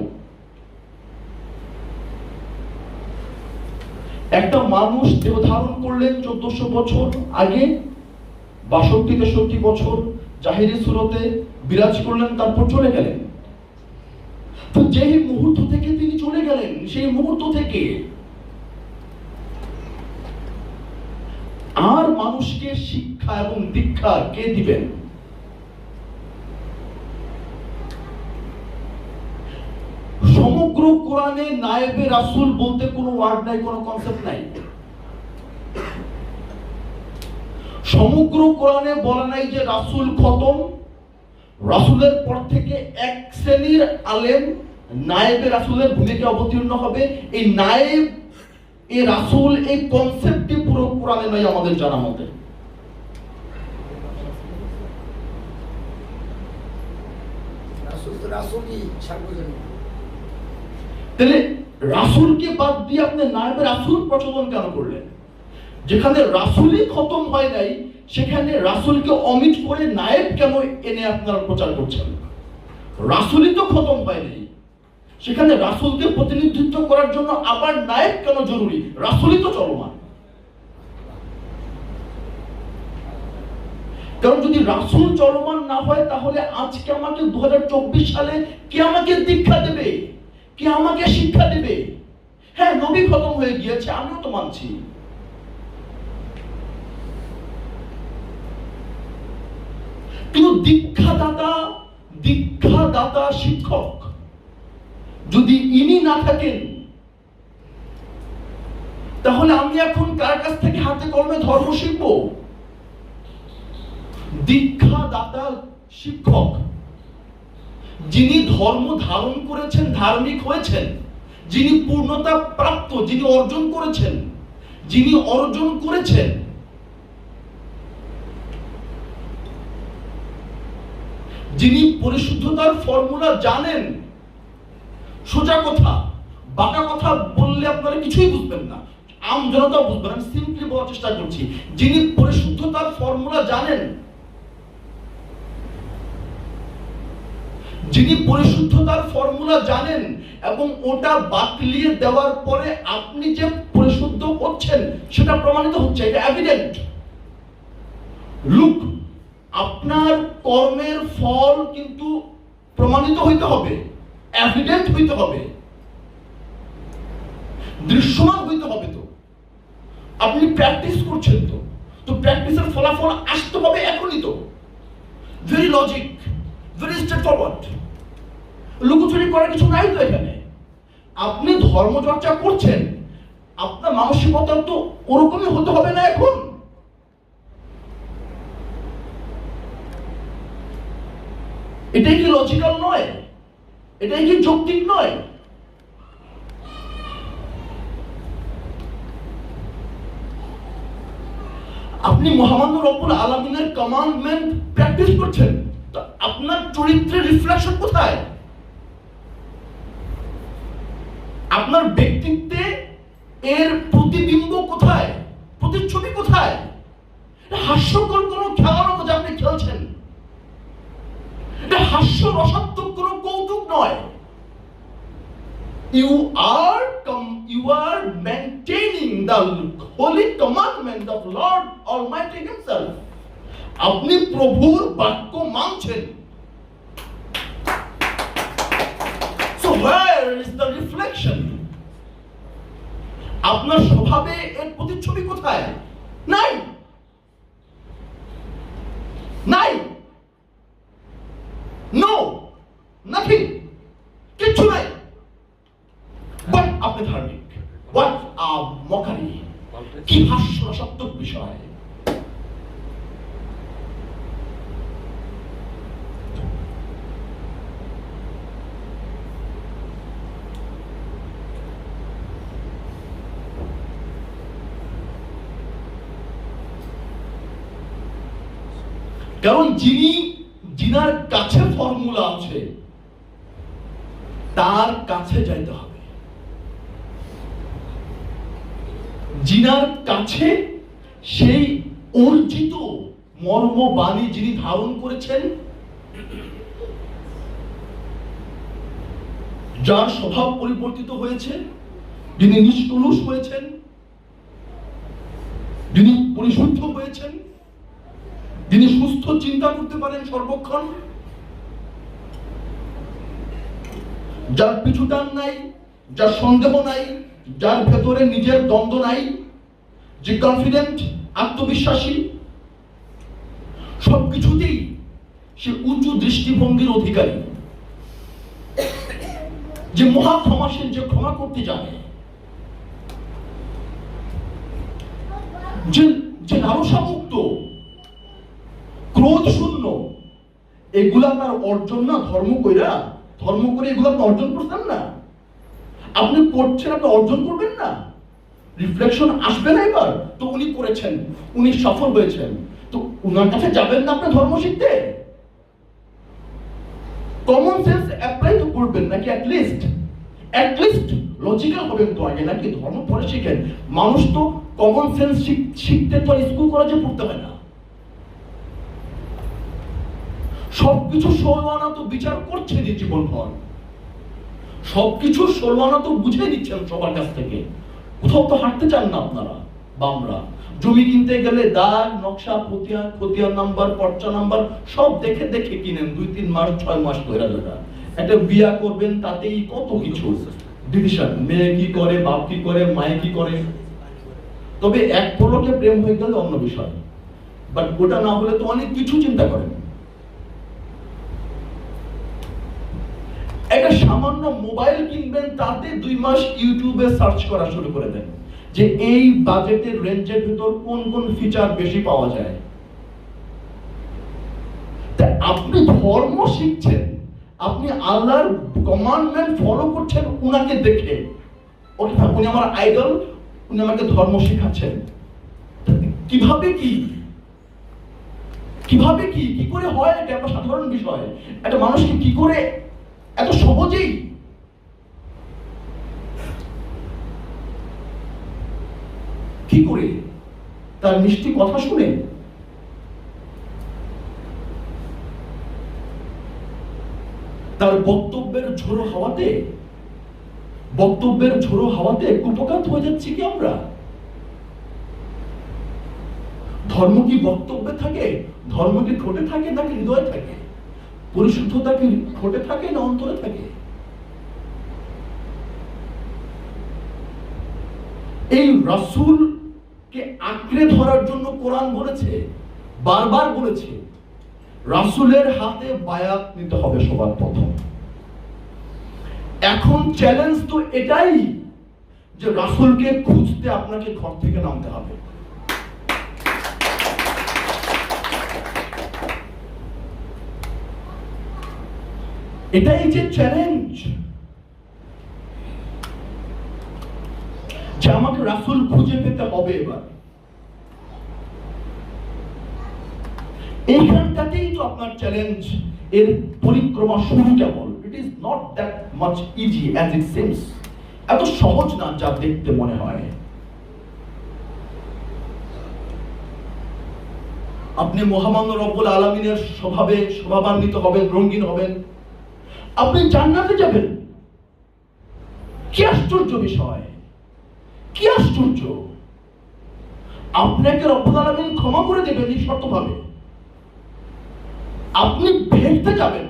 একটা মানুষ দেহ ধারণ করলেন 1400 বছর আগে, 62-63 বছর জাহিরি সুরতে বিরাজ করলেন, তারপর চলে গেলেন। তো যেই মুহূর্ত থেকে তিনি চলে গেলেন, সেই মুহূর্ত থেকে আর মানুষকে শিক্ষা এবং দীক্ষা কে দিবেন? সমগ্র কোরআনে নায়েবে রাসূল বলতে কোনো ওয়ার্ড নাই, কোনো কনসেপ্ট নাই। সমগ্র কোরআনে বলা নাই যে রাসূল খতম, রাসূলের পর থেকে এক শ্রেণীর আলেম নায়েবে রাসূলের ভূমিকা অবতীর্ণ হবে। এই নায়েব, এই রাসূল, এই কনসেপ্টটি পুরো কোরআনে নাই আমাদের জানা মতে। তাহলে রাসূলকে বাদ দিয়ে আপনি নায়েবে রাসূল প্রচলন কেন করলেন? যেখানে রাসূলই খতম হয় নাই, সেখানে রাসূলকে অমিট করে নায়েব কেন এনে আপনারা প্রচার করছেন? রাসূলই তো খতম হয় নাই, সেখানে রাসূলকে প্রতিনিধিত্ব করার জন্য আবার নায়েব কেন জরুরি? রাসূলই তো চলমান। কারণ যদি রাসূল চলমান না হয়, তাহলে আজকে আমাকে 2024 সালে কে আমাকে দীক্ষা দেবে, কে আমাকে শিক্ষা দেবে? হ্যাঁ, নবী খতম হয়ে গিয়েছে, আমিও তো মানছি, কিন্তু দীক্ষাদাতা শিক্ষক যদি ইনি না থাকেন, তাহলে আমি এখন কার কাছ থেকে হাতে কলমে ধর্ম শিখব? দীক্ষাদাতা শিক্ষক যিনি ধর্ম ধারণ করেছেন, ধার্মিক হয়েছেন, যিনি পূর্ণতা প্রাপ্ত, যিনি অর্জন করেছেন, যিনি পরিশুদ্ধতার ফর্মুলা জানেন। সোজা কথা, বাঁকা কথা বললে আপনারা কিছুই বুঝবেন না, আম জনতা বুঝবেন। আমি সিম্পলি বলার চেষ্টা করছি, যিনি পরিশুদ্ধতার ফর্মুলা জানেন, এবং ওটা বাতলিয়ে দেওয়ার পরে আপনি যে পরিশুদ্ধ হচ্ছেন সেটা প্রমাণিত হচ্ছে, এটা এভিডেন্ট। লুক, আপনার কর্মের ফল কিন্তু প্রমাণিত হইতে হবে, এভিডেন্ট হইতে হবে, দৃশ্যমান হইতে হবে। তো আপনি প্র্যাকটিস করছেন, তো প্র্যাকটিসের ফলাফল আসতে হবে এখনই। তো very logic, very straight forward, লুকোচুরি করার কিছু নাই তো এখানে। আপনি ধর্মচর্চা করছেন, আপনার মানসিকতা তো ওরকমই হতে হবে না এখন? এটাই কি লজিক্যাল নয়? এটাই কি যৌক্তিক নয়? আপনি মহামান্য রব্বুল আলামিনের কমান্ডমেন্ট প্র্যাকটিস করছেন, তো আপনার চরিত্রের রিফ্লেকশন কোথায়? আপনার ব্যক্তিত্বে এর প্রতিবিম্ব কোথায়, প্রতিচ্ছবি কোথায়? হাস্যকর কোনো খেলার মতো আপনি খেলছেন, এটা হাস্য রসাত্মক কোনো কৌতুক নয়। You are maintaining the holy commandment of Lord Almighty Himself. আপনি প্রভুর বাক্য মানছেন। So where is the reflection? আপনার স্বভাবে এর প্রতিচ্ছবি কোথায়? নাই। No, nothing, কিছু আপনি ধার্মিক। হোয়াট আ মকারি, কি হাস্যরসাত্মক বিষয়। কারণ যিনার কাছে ফর্মুলা আছে তার কাছে যাইতে হবে, যিনার কাছে সেই অর্জিত মর্মবাণী যিনি ধারণ করেছেন, যার স্বভাব পরিবর্তিত হয়েছে, যিনি নিষ্কলুষ হয়েছেন, যিনি পরিশুদ্ধ হয়েছেন, যিনি সুস্থ চিন্তা করতে পারেন সর্বক্ষণ, যার পিছুটান নাই, যার সন্দেহ নাই, যার ভেতরে নিজের দ্বন্দ্ব নাই, যে কনফিডেন্ট, আত্মবিশ্বাসী, সবকিছুতেই সে উঁচু দৃষ্টিভঙ্গির অধিকারী, যে মহা ক্ষমাশীল, যে ক্ষমা করতে জানে, যে লালসামুক্ত, ক্রোধ শূন্য, এগুলা তার অর্জন না। ধর্ম করে এগুলো আপনি অর্জন করতেন না, আপনি করছেন, আপনি অর্জন করবেন না, রিফ্লেকশন আসবে না। এবার তো উনি করেছেন, উনি সফল হয়েছেন, তো উনার কাছে যাবেন না আপনি ধর্ম শিখতে? কমন সেন্স অ্যাপ্লাই তো করবেন নাকি? অ্যাটলিস্ট লজিক্যাল হবেন তো আগে, নাকি ধর্ম পরে শিখেন? মানুষ তো কমন সেন্স শিখতে তো স্কুল কলেজে পড়তে হয় না। সবকিছু ষোলআনা তো বিচার করছেন জীবনভর, সবকিছু ষোলআনা তো বুঝে নিচ্ছেন সবার কাছ থেকে। কোথাও তো হাঁটতে চান না আপনারা বা আমরা। জমি কিনতে গেলে দাগ, নকশা, খতিয়ান নাম্বার, পর্চা নাম্বার সব দেখে দেখে কিনেন 2-3 মাস 6 মাস ধরে। একটা বিয়া করবেন, তাতেই কত কিছু ডিভিশন, মেয়ে কি করে, বাপ কি করে, মায়ে কি করে। তবে এক পলকে প্রেম হয়ে গেলে অন্য বিষয়, বাট ওটা না হলে তো অনেক কিছু চিন্তা করেন। একটা সামান্য মোবাইল কিনবেন, তাতে 2 মাস ইউটিউবে সার্চ করা শুরু করে দেন যে এই বাজেটের রেঞ্জের ভিতর কোন কোন ফিচার বেশি পাওয়া যায়। তা আপনি ধর্ম শিখছেন, আপনি আল্লাহর কমান্ডমেন্ট ফলো করছেন উনাকে দেখে। উনি আমার আইডল, উনি আমাকে ধর্ম শেখাচ্ছেন। কিভাবে কি করে হয়? এটা একটা সাধারণ বিষয়। একটা মানুষকে কি করে এত সহজেই কি করে তার মিষ্টি কথা শুনে তার বক্তব্যের ঝোড়ো হাওয়াতে কুপকাত হয়ে যাচ্ছি কি আমরা? ধর্ম কি বক্তব্যে থাকে? ধর্ম কি ঠোঁটে থাকে নাকি হৃদয়ে থাকে? পরিশুদ্ধতা কি ঠোঁটে থাকে না অন্তরে থাকে? এই রাসূলকে আঁকড়ে ধরার জন্য কোরআন বলেছে, বারবার বলেছে, রাসূলের হাতে বায়াত নিতে হবে সবার প্রথম। এখন চ্যালেঞ্জ তো এটাই যে রাসূলকে খুঁজতে আপনাকে ঘর থেকে নামতে হবে। এটাই যে চ্যালেঞ্জ, যে আমাকে রাসূল খুঁজে পেতে হবে। এবার এইখানটাতেই তো আপনার চ্যালেঞ্জ, এর পরিক্রমা শুরু কেবল। It is not that much easy as it seems. এত সহজ না যা দেখতে মনে হয়। আপনি মহামান্য রব্বুল আলামিনের স্বভাবান্বিত হবেন, রঙিন হবেন, আপনি জান্নাতে যাবেন। কি আশ্চর্য বিষয়, কি আশ্চর্য! আপনাকে রব্বুল আলামিন ক্ষমা করে দেবেন নিঃশর্তভাবে। আপনি ভেসতে যাবেন,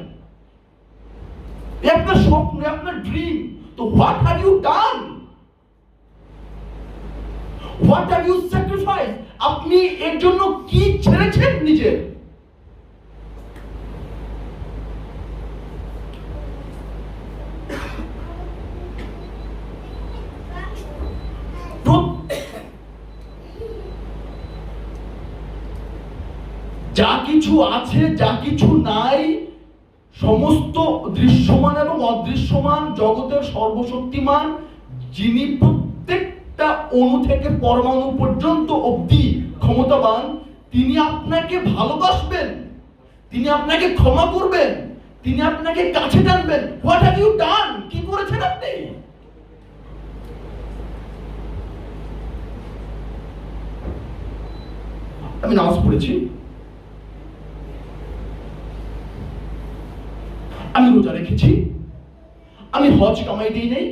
আপনার স্বপ্ন, আপনার ড্রিম। তো what have you done? What have you sacrifice? আপনি এর জন্য কি ছেড়েছেন নিজের? যা কিছু আছে, যা কিছু নাই, সমস্ত দৃশ্যমান এবং অদৃশ্যমান জগতের সর্বশক্তিমান, যিনি প্রত্যেকটা অণু থেকে পরমাণু পর্যন্ত অবধি ক্ষমতাবান, তিনি আপনাকে ভালোবাসবেন, তিনি আপনাকে ক্ষমা করবেন, তিনি আপনাকে কাছে টানবেন। What have you done? কি করেছেন আপনি? আমি নামাজ পড়েছি, আমি রোজা রেখেছি, আমি হজ কামাই দিই নেই,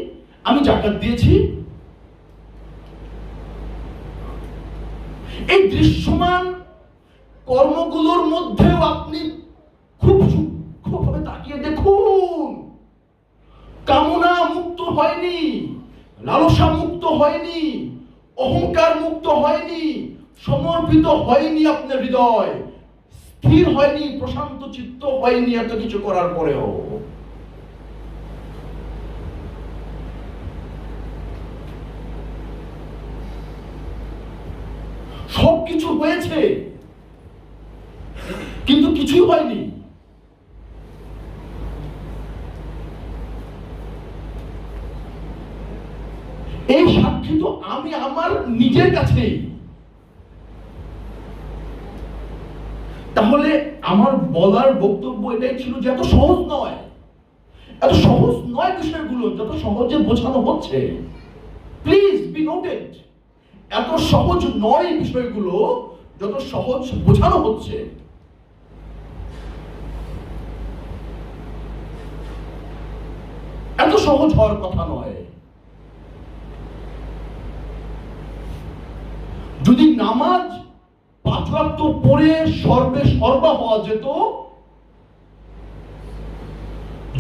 আমি জাকাত দিয়েছি। এই দৃশ্যমান কর্মগুলোর মধ্যেও আপনি খুব সূক্ষ্মভাবে তাকিয়ে দেখুন, কামনা মুক্ত হয়নি, লালসা মুক্ত হয়নি, অহংকার মুক্ত হয়নি, সমর্পিত হয়নি, আপনার হৃদয় স্থির হয়নি, প্রশান্ত চিত্ত হয়নি এত কিছু করার পরেও। সব কিছু হয়েছে কিন্তু কিছুই হয়নি। এই সাক্ষী তো আমি আমার নিজের কাছেই। তাহলে আমার বলার বক্তব্য এটাই ছিল যে এত সহজ নয়, এত সহজ নয় বিষয়গুলো যত সহজে বোঝানো হচ্ছে। প্লিজ বি নোটেড, এত সহজ নয় বিষয়গুলো যত সহজ বোঝানো হচ্ছে। এত সহজ হওয়ার কথা নয়। যদি নামাজ 5 ওয়াক্ত পড়ে সর্বে সর্বা হওয়া যেত,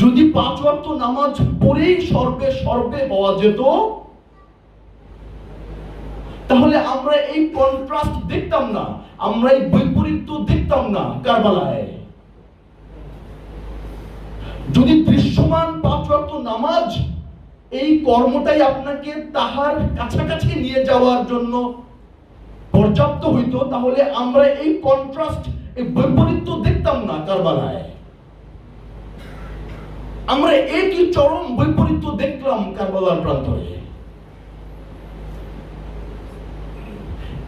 যদি 5 ওয়াক্ত নামাজ পড়েই সর্বে সর্বে হওয়া যেত, তাহলে আমরা এই কন্ট্রাস্ট দেখতাম না, আমরা এই বৈপরীত্য দেখতাম না কারবালায়। যদি দৃশ্যমান 5 ওয়াক্ত নামাজ এই কর্মটাই আপনাকে তাহার কাছাকাছি নিয়ে যাওয়ার জন্য পর্যাপ্ত হইতো, তাহলে আমরা এই কন্ট্রাস্ট, এই বৈপরীত্য দেখতাম না কারবালায়। আমরা একই চরম বৈপরীত্য দেখলাম কারবালার প্রান্তরে।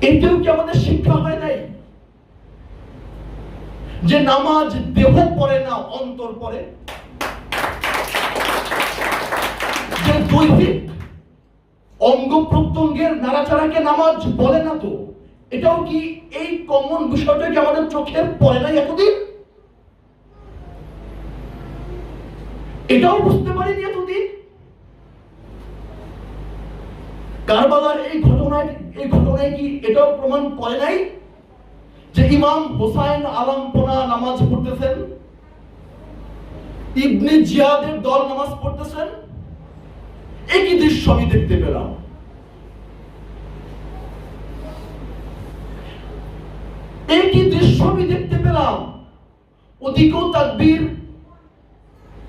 এটাও কি আমাদের শিক্ষা হয় নাই যে নামাজ দেহ পড়ে না, অন্তর পড়ে? যে দৈহিক অঙ্গ প্রত্যঙ্গের নাড়াচাড়াকে নামাজ বলে না, তো এটাও কি এই কমন বিষয়টা কি আমাদের চোখে পড়ে নাই এতদিন? এটাও বুঝতে পারিনি এতদিন। কারবালার এই ঘটনায় কি এটাও প্রমাণ করে নাই যে ইমাম হোসাইন আলামপনা নামাজ পড়তেছেন, ইবনে জিয়াদের দল নামাজ পড়তেছেন? একই দৃশ্য আমি দেখতে পেলাম। একই দৃশ্য আমি দেখতে পেলাম। ওদিকেও তাকবীর,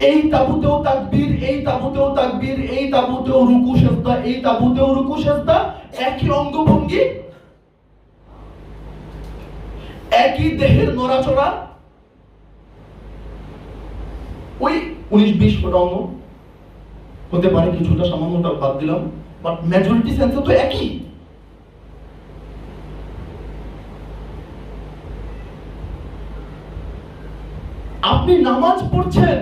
এই তাবুতেও তাকবীর, এই তাবুতেও তাকবীর, এই তাবুতেও রুকু সেজদা, এই তাবুতেও রুকু সেজদা, একই অঙ্গভঙ্গি, একই দেহের নড়াচড়া। ওই 19-20 ফুট অঙ্গ হতে পারে, কিছুটা সামান্যটা বাদ দিলাম, বাট মেজরিটি সেন্সে তো একই। আপনি নামাজ পড়ছেন,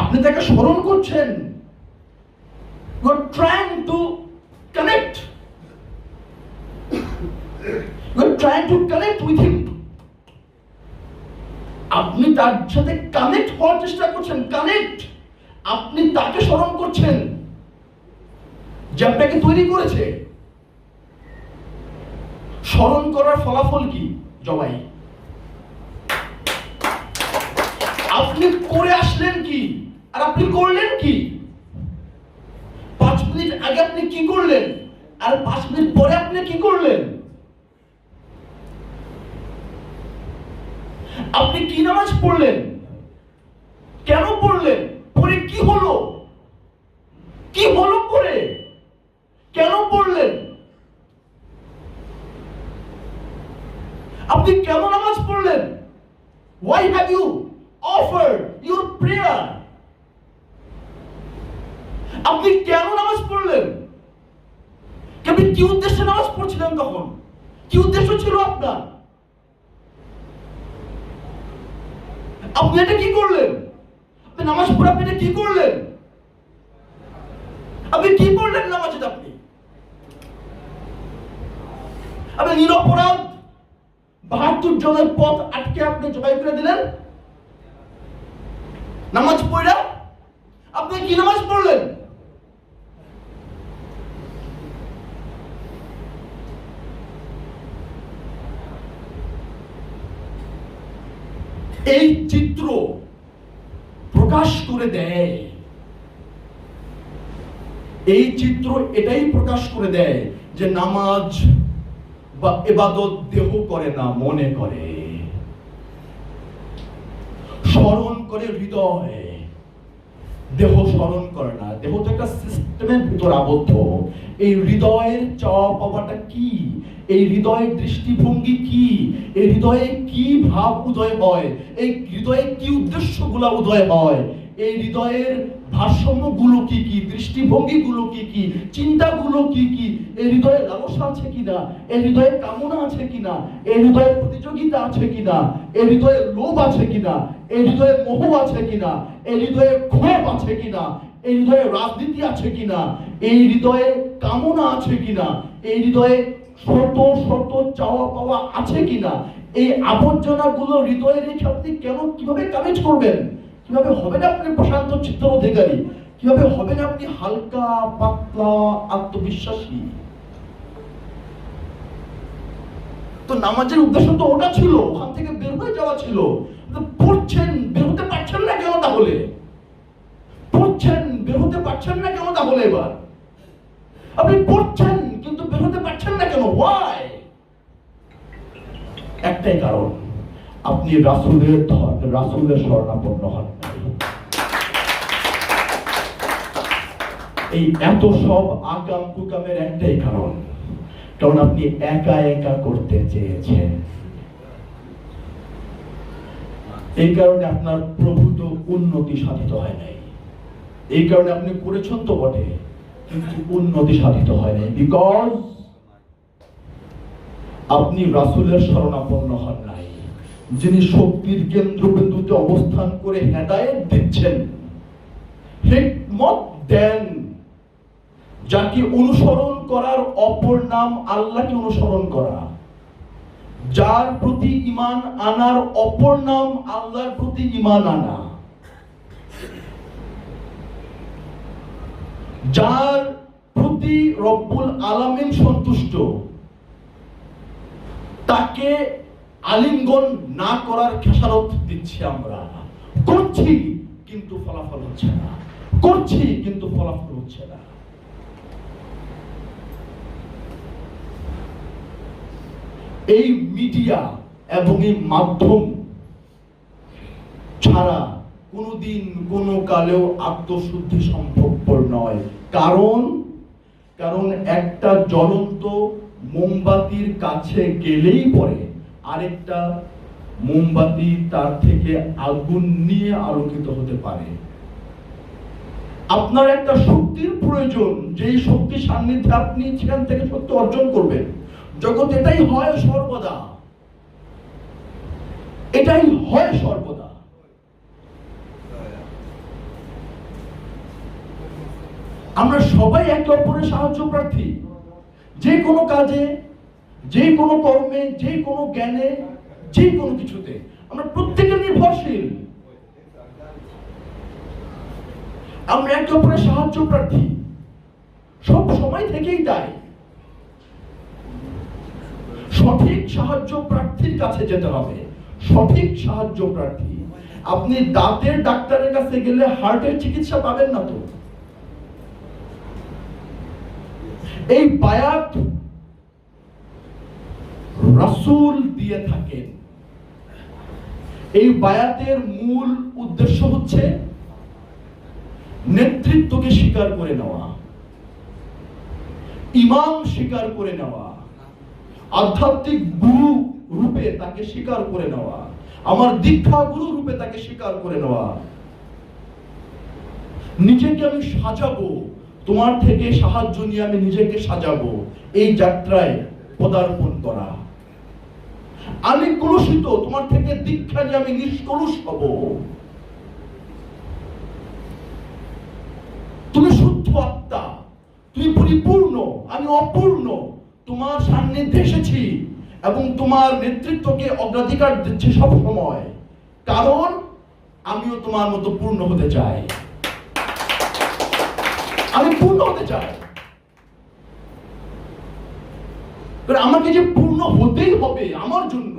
আপনি তাকে স্মরণ করছেন, you are trying to connect, you are trying to connect with him. আপনি তার সাথে কানেক্ট হওয়ার চেষ্টা করছেন, কানেক্ট। আপনি তাকে স্মরণ করছেন যে আপনাকে তৈরি করেছে। স্মরণ করার ফলাফল কি? জবাই। আপনি করে আসলেন কি আর আপনি করলেন কি? 5 মিনিট আগে আপনি কি করলেন আর 5 মিনিট পরে আপনি কি করলেন? আপনি কি নামাজ পড়লেন, কেন পড়লেন, পরে কি হলো, কি হলো পরে, কেন পড়লেন? আপনি কেন নামাজ পড়লেন? Why have you offered your prayer? আপনি কেন নামাজ পড়লেন? আপনি কি উদ্দেশ্যে নামাজ পড়ছিলেন তখন? কি উদ্দেশ্য ছিল আপনার? আপনি এটা কি করলেন? আপনি নামাজ পড়ে আপনি এটা কি করলেন? আপনি কি করলেন নামাজে? আপনি নিরপরাধ 72 জনের পথ আটকে আপনি জবাই করে দিলেন নামাজ পড়া। আপনি কি নামাজ পড়লেন? এই চিত্র প্রকাশ করে দেয়, এই চিত্র এটাই প্রকাশ করে দেয় যে নামাজ বা ইবাদত দেহ করে না, মনে করে, স্মরণ করে হৃদয়, দেহ স্মরণ করে না। দেহ তো একটা সিস্টেমের ভিতর আবদ্ধ। এই হৃদয়ের চাওয়া পাওয়াটা কি? এই হৃদয়ের দৃষ্টিভঙ্গি কি? এই হৃদয়ে কি ভাব উদয় হয়? এই হৃদয়ে কি উদ্দেশ্যগুলো উদয় হয়? এই হৃদয়ের ভারসাম্যগুলো কি কি, দৃষ্টিভঙ্গিগুলো কি কি, চিন্তাগুলো কি কি? এই হৃদয়ে লালসা আছে কিনা? এই হৃদয়ে কামনা আছে কিনা? এই হৃদয়ে প্রতিযোগিতা আছে কিনা? এই হৃদয়ে লোভ আছে কিনা? এই হৃদয়ে মোহ আছে কিনা? এই হৃদয়ে ক্ষোভ আছে কিনা? এই হৃদয়ে রাজনীতি আছে কিনা? এই হৃদয়ে কামনা আছে কিনা? এই হৃদয়ে শত শত চাওয়া পাওয়া আছে কিনা? এই আবর্জনাগুলো হৃদয়ে রেখে আপনি কেন, কিভাবে কানেক্ট করবেন? কিভাবে হবেন আপনি প্রশান্ত চিত্তের অধিকারী? কিভাবে হবেন আপনি হালকা পাতলা আত্মবিশ্বাসী? তো নামাজের উদ্দেশ্য তো ওটা ছিল, ওখান থেকে বের হয়ে যাওয়া ছিল। পড়ছেন, বের হতে পারছেন না কেন তাহলে? পড়ছেন, বের হতে পারছেন না কেন তাহলে? এবার আপনি পড়ছেন কিন্তু বের হতে পারছেন না কেন? ওয়াই? একটাই কারণ, আপনি রাসূলের শরণাপন্ন হন নাই। এই এত সব আকাম কুকামের একটাই কারণ, কারণ আপনি একা একা করতে চেয়েছেন। এই কারণে আপনার প্রভূত উন্নতি সাধিত হয় নাই। এই কারণে আপনি করেছেন তো বটে, কিন্তু উন্নতি সাধিত হয় নাই, বিকজ আপনি রাসূলের শরণাপন্ন হন নাই, যিনি শক্তির কেন্দ্রবিন্দুতে অবস্থান করে হেদায়েত দিচ্ছেন, হিকমত দেন। যাকে অনুসরণ করার অপর নাম আল্লাহকে অনুসরণ করা, যার প্রতি ঈমান আনার অপর নাম আল্লাহর প্রতি ঈমান আনা, যার প্রতি রব্বুল আলামিন সন্তুষ্ট, তাকে আলিঙ্গন না করার খেসারত দিচ্ছি। আমরা করছি কিন্তু ফলাফল হচ্ছে না, করছি কিন্তু ফলাফল হচ্ছে না। এই মিডিয়া এবং এই মাধ্যম ছাড়া কোনোদিন কোনো কালেও আত্মশুদ্ধি সম্ভবপর নয়। কারণ একটা জ্বলন্ত মোমবাতির কাছে গেলেই পরে আরেকটা মোমবাতি তার থেকে আগুন নিয়ে আলোকিত হতে পারে। আপনার একটা শক্তির প্রয়োজন, যেই শক্তি সান্নিধ্যে আপনি সেখান থেকে সত্য অর্জন করবেন। জগৎ এটাই হয় সর্বদা, এটাই হয় সর্বদা। আমরা সবাই একে অপরের সাহায্য প্রার্থী, যে কোনো কাজে, যে কোনো কর্মে, যে কোনো জ্ঞানে, যে কোনো কিছুতে আমরা প্রত্যেকে নির্ভরশীল। আমরা একে অপরের সাহায্য প্রার্থী, সব সময় থেকেই তাই। সঠিক সাহায্য প্রার্থীর কাছে যেতে হবে, সঠিক সাহায্য প্রার্থী। আপনি দাঁতের ডাক্তারের কাছে গেলে হার্টের চিকিৎসা পাবেন না তো। এই বায়াত রাসূল দিয়ে থাকেন। এই বায়াতের মূল উদ্দেশ্য হচ্ছে নেতৃত্বকে স্বীকার করে নেওয়া, ইমাম স্বীকার করে নেওয়া, আধ্যাত্মিক গুরু রূপে তাকে স্বীকার করে নেওয়া, আমার দীক্ষা গুরু রূপে তাকে স্বীকার করে নেওয়া। নিজেকে আমি সাজাবো, তোমার থেকে সাহায্য নিয়ে আমি নিজেকে সাজাবো, এই যাত্রায় পদার্পণ করা। আমি কলুষিত, তোমার থেকে দীক্ষা নিয়ে আমি নিষ্কলুষ হব। তুমি শুদ্ধ আত্মা, তুমি পরিপূর্ণ, আমি অপূর্ণ, তোমার সান্নিধ্যে এসেছি এবং তোমার নেতৃত্বকে অগ্রাধিকার দিচ্ছি সব সময়, কারণ আমিও তোমার মতো পূর্ণ হতে চাই। আমি পূর্ণ হতে চাই, আমাকে যে পূর্ণ হতেই হবে আমার জন্য,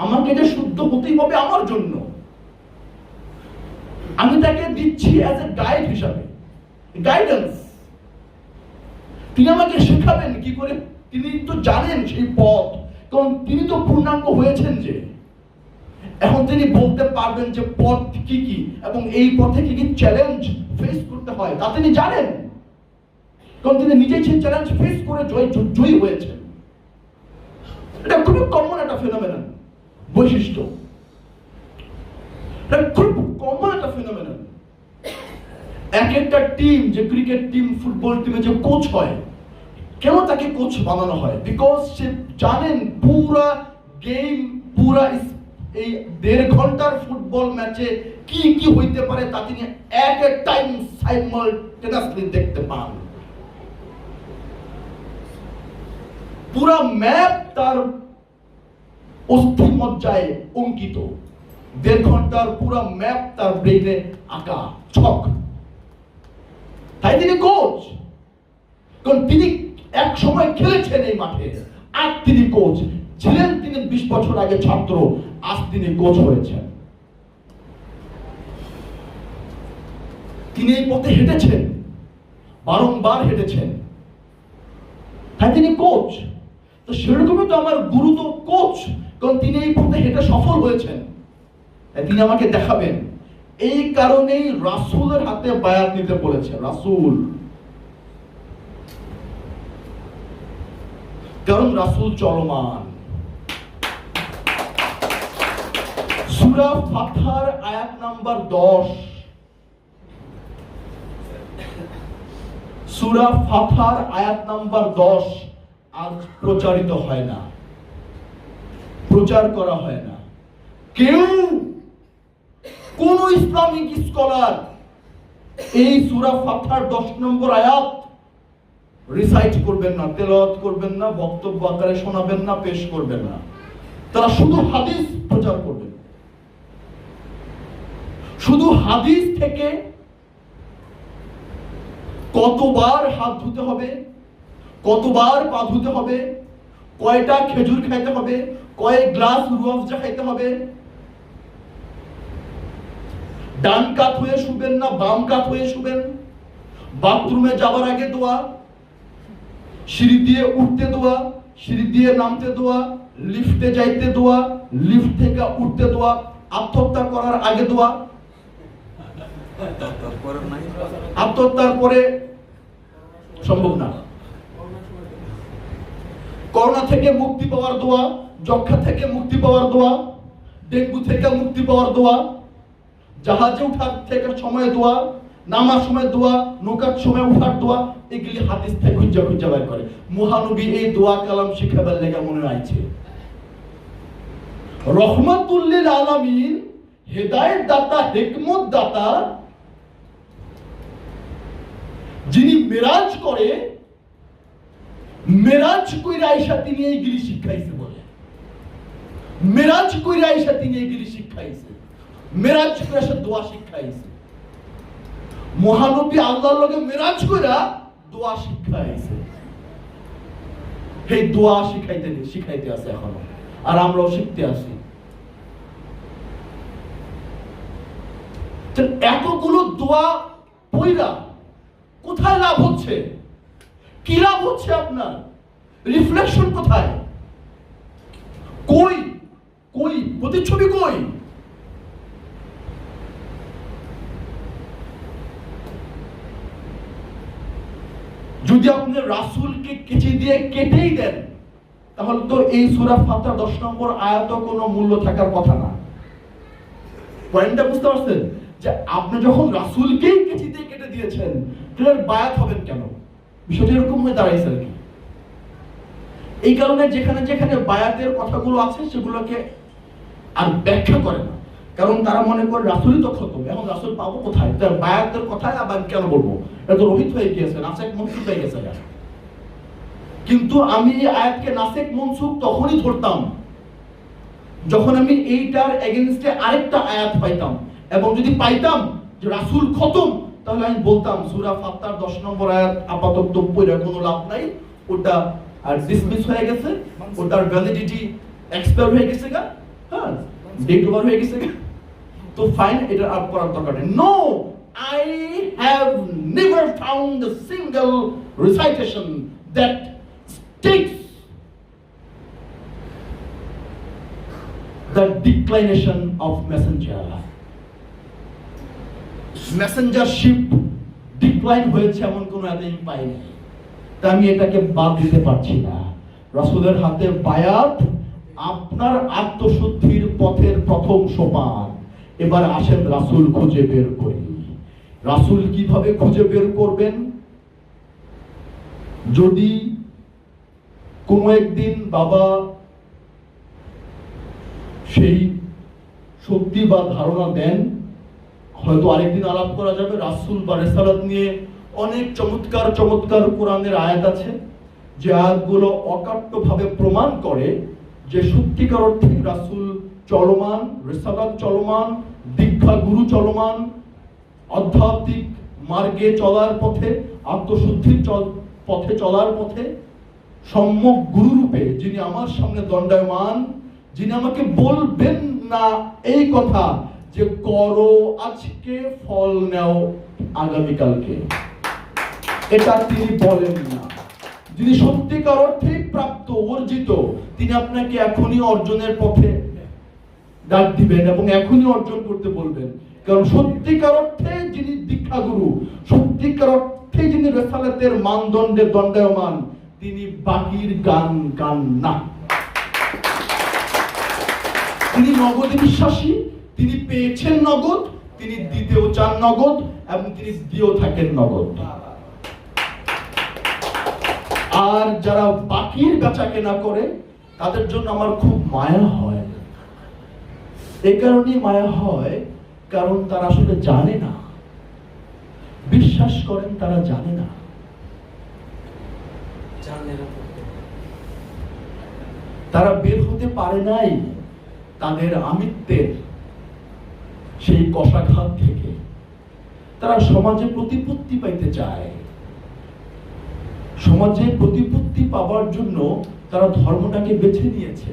আমাকে যে শুদ্ধ হতেই হবে আমার জন্য। আমি তাকে দিচ্ছি অ্যাজ এ গাইড হিসাবে, গাইডেন্স। তিনি আমাকে শেখাবেন কি করে, তিনি তো জানেন সেই পথ, কারণ তিনি তো পূর্ণাঙ্গ হয়েছেন যে। এখন তিনি বলতে পারবেন যে পথ কি কি এবং এই পথে কি কি চ্যালেঞ্জ ফেস করতে হয়, তা তিনি জানেন, কারণ তিনি নিজেই সেই চ্যালেঞ্জ ফেস করে জয়ী হয়েছেন। এটা খুবই কমন একটা ফেনোমেনন, বৈশিষ্ট্য, এটা খুব কমন একটা ফেনোমেনন। এক একটা টিম, যে ক্রিকেট টিম, ফুটবল টিমে যে কোচ হয়, কেন তাকে কোচ বানানো হয়? বিকজ সে জানেন পুরা গেম, পুরা এই 1.5 ঘন্টার ফুটবল ম্যাচে কি কি হইতে পারে তা তিনি এক এক টাইম সাইমালটেনিয়াসলি দেখতে পান। পুরা ম্যাপ তার অস্থিমজ্জায় অঙ্কিত, 1.5 ঘন্টার পুরা ম্যাপ তার ব্রেইনে আঁকা ছক। তাই তিনি কোচ, কারণ তিনি এক সময় খেলেছেন এই মাঠে, আর তিনি কোচ ছিলেন। তিনি 20 বছর আগে ছাত্র, আজ তিনি কোচ হয়েছেন। তিনি এই পথে হেঁটেছেন, বারংবার হেঁটেছেন, তাই তিনি কোচ। তো সেরকমই তো আমার গুরু তো কোচ, কারণ তিনি এই পথে হেঁটে সফল হয়েছেন, তিনি আমাকে দেখাবেন। এই কারণেই রাসূলের হাতে বায়াত নিতে বলেছে রাসূল, কারণ রাসূল চলমান। সূরা ফাতহার আয়াত নাম্বার 10, সূরা ফাতহার আয়াত নাম্বার 10 আজ প্রচারিত হয় না, প্রচার করা হয় না। কেউ, কোন ইসলামিক স্কলার এই সূরা ফাতহার 10 নম্বর আয়াত রিসাইট করবেন না, তেলাওয়াত করবেন না, বক্তব্য আকারে শোনাবেন না, পেশ করবেন না। তারা শুধু হাদিস প্রচার করবেন। শুধু হাদিস থেকে কতবার হাত ধুতে হবে, কতবার পা ধুতে হবে, কয়টা খেজুর খাইতে হবে, কয় গ্লাস রুহ আফজা খাইতে হবে, ডান কাত হয়ে শুবেন না বাম কাত হয়ে শুবেন, বাথরুমে যাবার আগে দোয়া, সিঁড়ি দিয়ে উঠতে দোয়া, সিঁড়ি দিয়ে নামতে দোয়া, লিফটে যাইতে দোয়া, লিফট থেকে উঠতে দোয়া, আত্মহত্যা করার আগে দোয়া, আত্মহত্যার পরে সম্ভব না, করোনা থেকে মুক্তি পাওয়ার দোয়া, যক্ষা থেকে মুক্তি পাওয়ার দোয়া, ডেঙ্গু থেকে মুক্তি পাওয়ার দোয়া, জাহাজে উঠার থেকে সময় দোয়া, নামার সময় দোয়া, নৌকার সময় উঠার দোয়া, এগুলি হাদিস থেকে খুঁজা খুঁজা বের করে। মহানবী এই দোয়া কালাম শিখাবার লেগে মনে আছে। রহমাতুল লিল আলামিন, হেদায়েত দাতা, হিকমত দাতা, যিনি মেরাজ করে, মেরাজ কইরা আয়েশা তিনি এইগুলি শিখাইছে বলে, মেরাজ কইরা আয়েশা তিনি এইগুলি শিখাইছে, মেরাজ কইরা সে দোয়া শিখাইছে। মহানবী আল্লাহর লগে মেরাজ কইরা দোয়া শিখাইছে। এই দোয়া শিখাইতে আছে এখনো, আর আমরাও শিখতে আছি। এতগুলো দোয়া পয়রা কোথায় লাভ হচ্ছে? কি লাভ হচ্ছে আপনার? রিফ্লেকশন কোথায়? কই কই প্রতিচ্ছবি কই? যদি আপনি রাসূলকে কেচি দিয়ে কেটেই দেন, তাহলে তো এই সূরা ফাতিহার 10 নম্বর আয়াতও কোনো মূল্য থাকার কথা না। পয়েন্টটা বুঝতে পারছেন? যে আপনি যখন রাসূলকেই কেচিতে কেটে দিয়েছেন, তাহলে বায়াত হবেন কেন? বিষয়টা এরকম হয়ে দাঁড়াইছে আর কি। এই কারণে যেখানে যেখানে বায়াতের কথাগুলো আছে সেগুলোকে আর ব্যাখ্যা করে না, কারণ তারা মনে করে রাসূলই তো খতম, এখন রাসূল পাবো কোথায়? তার বায়াতের কথাই আবার কেন বলবো? এটা তো রহিত হয়ে গিয়েছে, নাসেখ মনসুখ হয়ে গেছে। কিন্তু আমি এই আয়াতকে নাসেখ মনসুখ তখনই ধরতাম যখন আমি এইটার এগেইনস্টে আরেকটা আয়াত পাইতাম, এবং যদি পাইতাম যে রাসূল খতম, তাহলে আমি বলতাম সূরা ফাতিহার 10 নম্বর আয়াত আপাতত পড়ে কোনো লাভ নাই, ওটা আর ডিসমিস হয়ে গেছে, ওটার ভ্যালিডিটি এক্সপায়ার হয়ে গেছে গা, হ্যাঁ ডেট ওভার হয়ে গেছে গা, তো ফাইন, এটা আর পড়ার দরকার নেই। No, I have never found a single recitation that states the declination of messengership decline হয়েছে এমন কোন আয়াত পাইনি। তা আমি এটাকে বাদ দিতে পারছি না। রাসূলের হাতে বায়াত আপনার আত্মশুদ্ধির পথের প্রথম সোপান। এবার আসেন রাসূল খুঁজে বের করি। রাসূল কিভাবে খুঁজে বের করবেন? যদি কোনো একদিন বাবা সেই শক্তি বা ধারণা দেন, হয়তো আরেকদিন আলাপ করা যাবে। রাসূল বা রিসালাত নিয়ে অনেক চমৎকার চমৎকার কোরআনের আয়াত আছে, যে আয়াতগুলো অকাট্যভাবে প্রমাণ করে যে সত্যিকার অর্থে রাসূল চলমান, রিসালাত চলমান, দীক্ষা গুরু চলমান, আধ্যাত্মিক মার্গে চলার পথে, আত্মশুদ্ধির পথে চলার পথে সম্যক গুরু রূপে যিনি আমার সামনে দণ্ডায়মান, যিনি আমাকে বলবেন না এই কথা যে করো আজকে, ফল নাও আগামীকালকে, এটা তিনি বলেন না। যিনি সত্যিকার অর্থে প্রাপ্ত, অর্জিত, তিনি আপনাকে এখনই অর্জনের পথে ডাক দিবেন এবং এখনই অর্জন করতে বলবেন। কারণ সত্যিকার অর্থে যিনি দীক্ষা গুরু, সত্যিকার অর্থে যিনি রিসালাতের মানদণ্ডে দণ্ডায়মান, তিনি বাকির গান গান না। তিনি নগদে বিশ্বাসী, তিনি পেয়েছেন নগদ, তিনি দিতেও চান নগদ, এবং তিনি দিয়েও থাকেন নগদ। আর যারা বাকির বেচা কেনা করে, তাদের জন্য আমার খুব মায়া হয়। এই কারণেই মায়া হয়, কারণ তারা আসলে জানে না, বিশ্বাস করেন তারা জানে না। তারা বের হতে পারে নাই তাদের আমিত্বের সেই কষাঘাত থেকে। তারা সমাজে প্রতিপত্তি পাইতে চায়। সমাজে প্রতিপত্তি পাওয়ার জন্য তারা ধর্মটাকে বেছে নিয়েছে।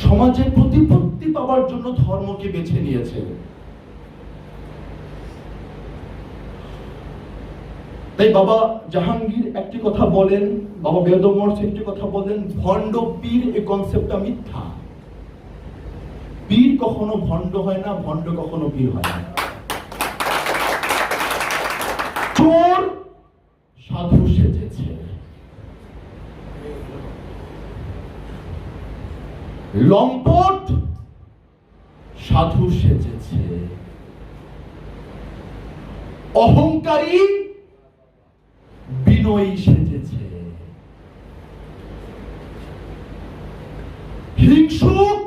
সমাজে প্রতিপত্তি পাওয়ার জন্য ধর্মকে বেছে নিয়েছে। তাই বাবা জাহাঙ্গীর একটি কথা বলেন, বাবা বেদমর্স একটি কথা বলেন, ভণ্ড পীর এই কনসেপ্টটা মিথ্যা। পীর কখনো ভণ্ড হয় না, ভণ্ড কখনো পীর হয় না। চোর সাধু সেজেছে, লম্পট সাধু সেজেছে, অহংকারী বিনয়ী সেজেছে, হিংসুক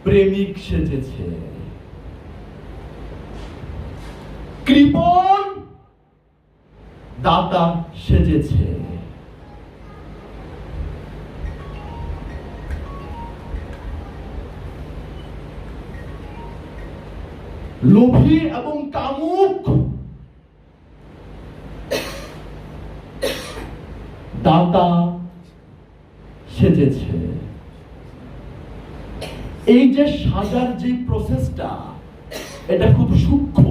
প্রেমিক সেজেছে, কৃপণ দাতা সেজেছে। লোভী এবং কামুক দাতা সেজেছে। এই যে সাজার যে প্রসেসটা, এটা খুব সূক্ষ্ম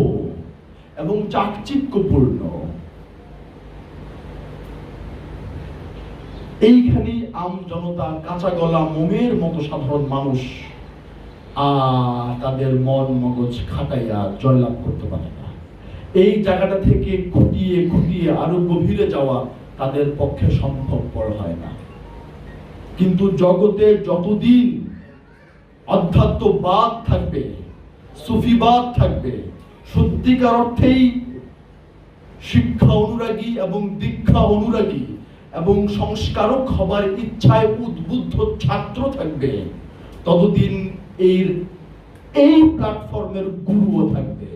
এবং চাকচিক্যপূর্ণ। এইখানে আম জনতা, কাঁচা গলা মোমের মতো সাধারণ মানুষ তাদের মন মগজ খাটাইয়া জয়লাভ করতে পারে না। এই জায়গাটা থেকে খুঁটিয়ে খুঁটিয়ে আরো গভীরে যাওয়া তাদের পক্ষে সম্ভবপর হয় না। কিন্তু জগতে যতদিন অধ্যাত্মবাদ থাকবে, সুফিবাদ থাকবে, সত্যিকার অর্থেই শিক্ষা অনুরাগী এবং দীক্ষা অনুরাগী এবং সংস্কারক হবার ইচ্ছায় উদ্বুদ্ধ ছাত্র থাকবে, ততদিন এই প্ল্যাটফর্মের গুরুও থাকবে।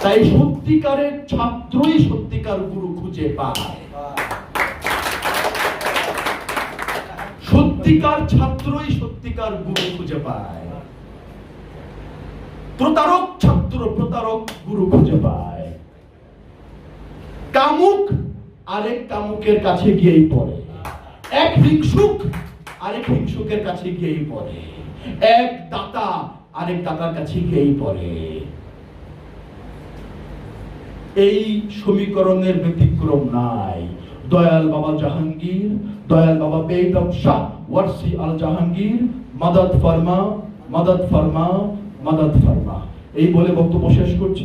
তাই সত্যিকারের ছাত্রই সত্যিকার গুরু খুঁজে পায়, সত্যিকার ছাত্রই সত্যিকার গুরু খুঁজে পায়। প্রতারক ছাত্র প্রতারক গুরু খুঁজে পায়। কামুক আরেক কামুকের কাছে গিয়েই পড়ে, এক হিংসুক আরেক হিংসুকের কাছে গিয়েই পড়ে, এক দাতা আরেক দাতার কাছে গিয়েই পড়ে। এই সমীকরণের ব্যতিক্রম নাই। দয়াল বাবা জাহাঙ্গীর, দয়াল বাবা বেগম শাহ ওয়ারসি আল জাহাঙ্গীর, মাদাদ ফরমা, মাদাদ ফরমা, মাদাদ ফরমা, এই বলে বক্তব্য শেষ করছি।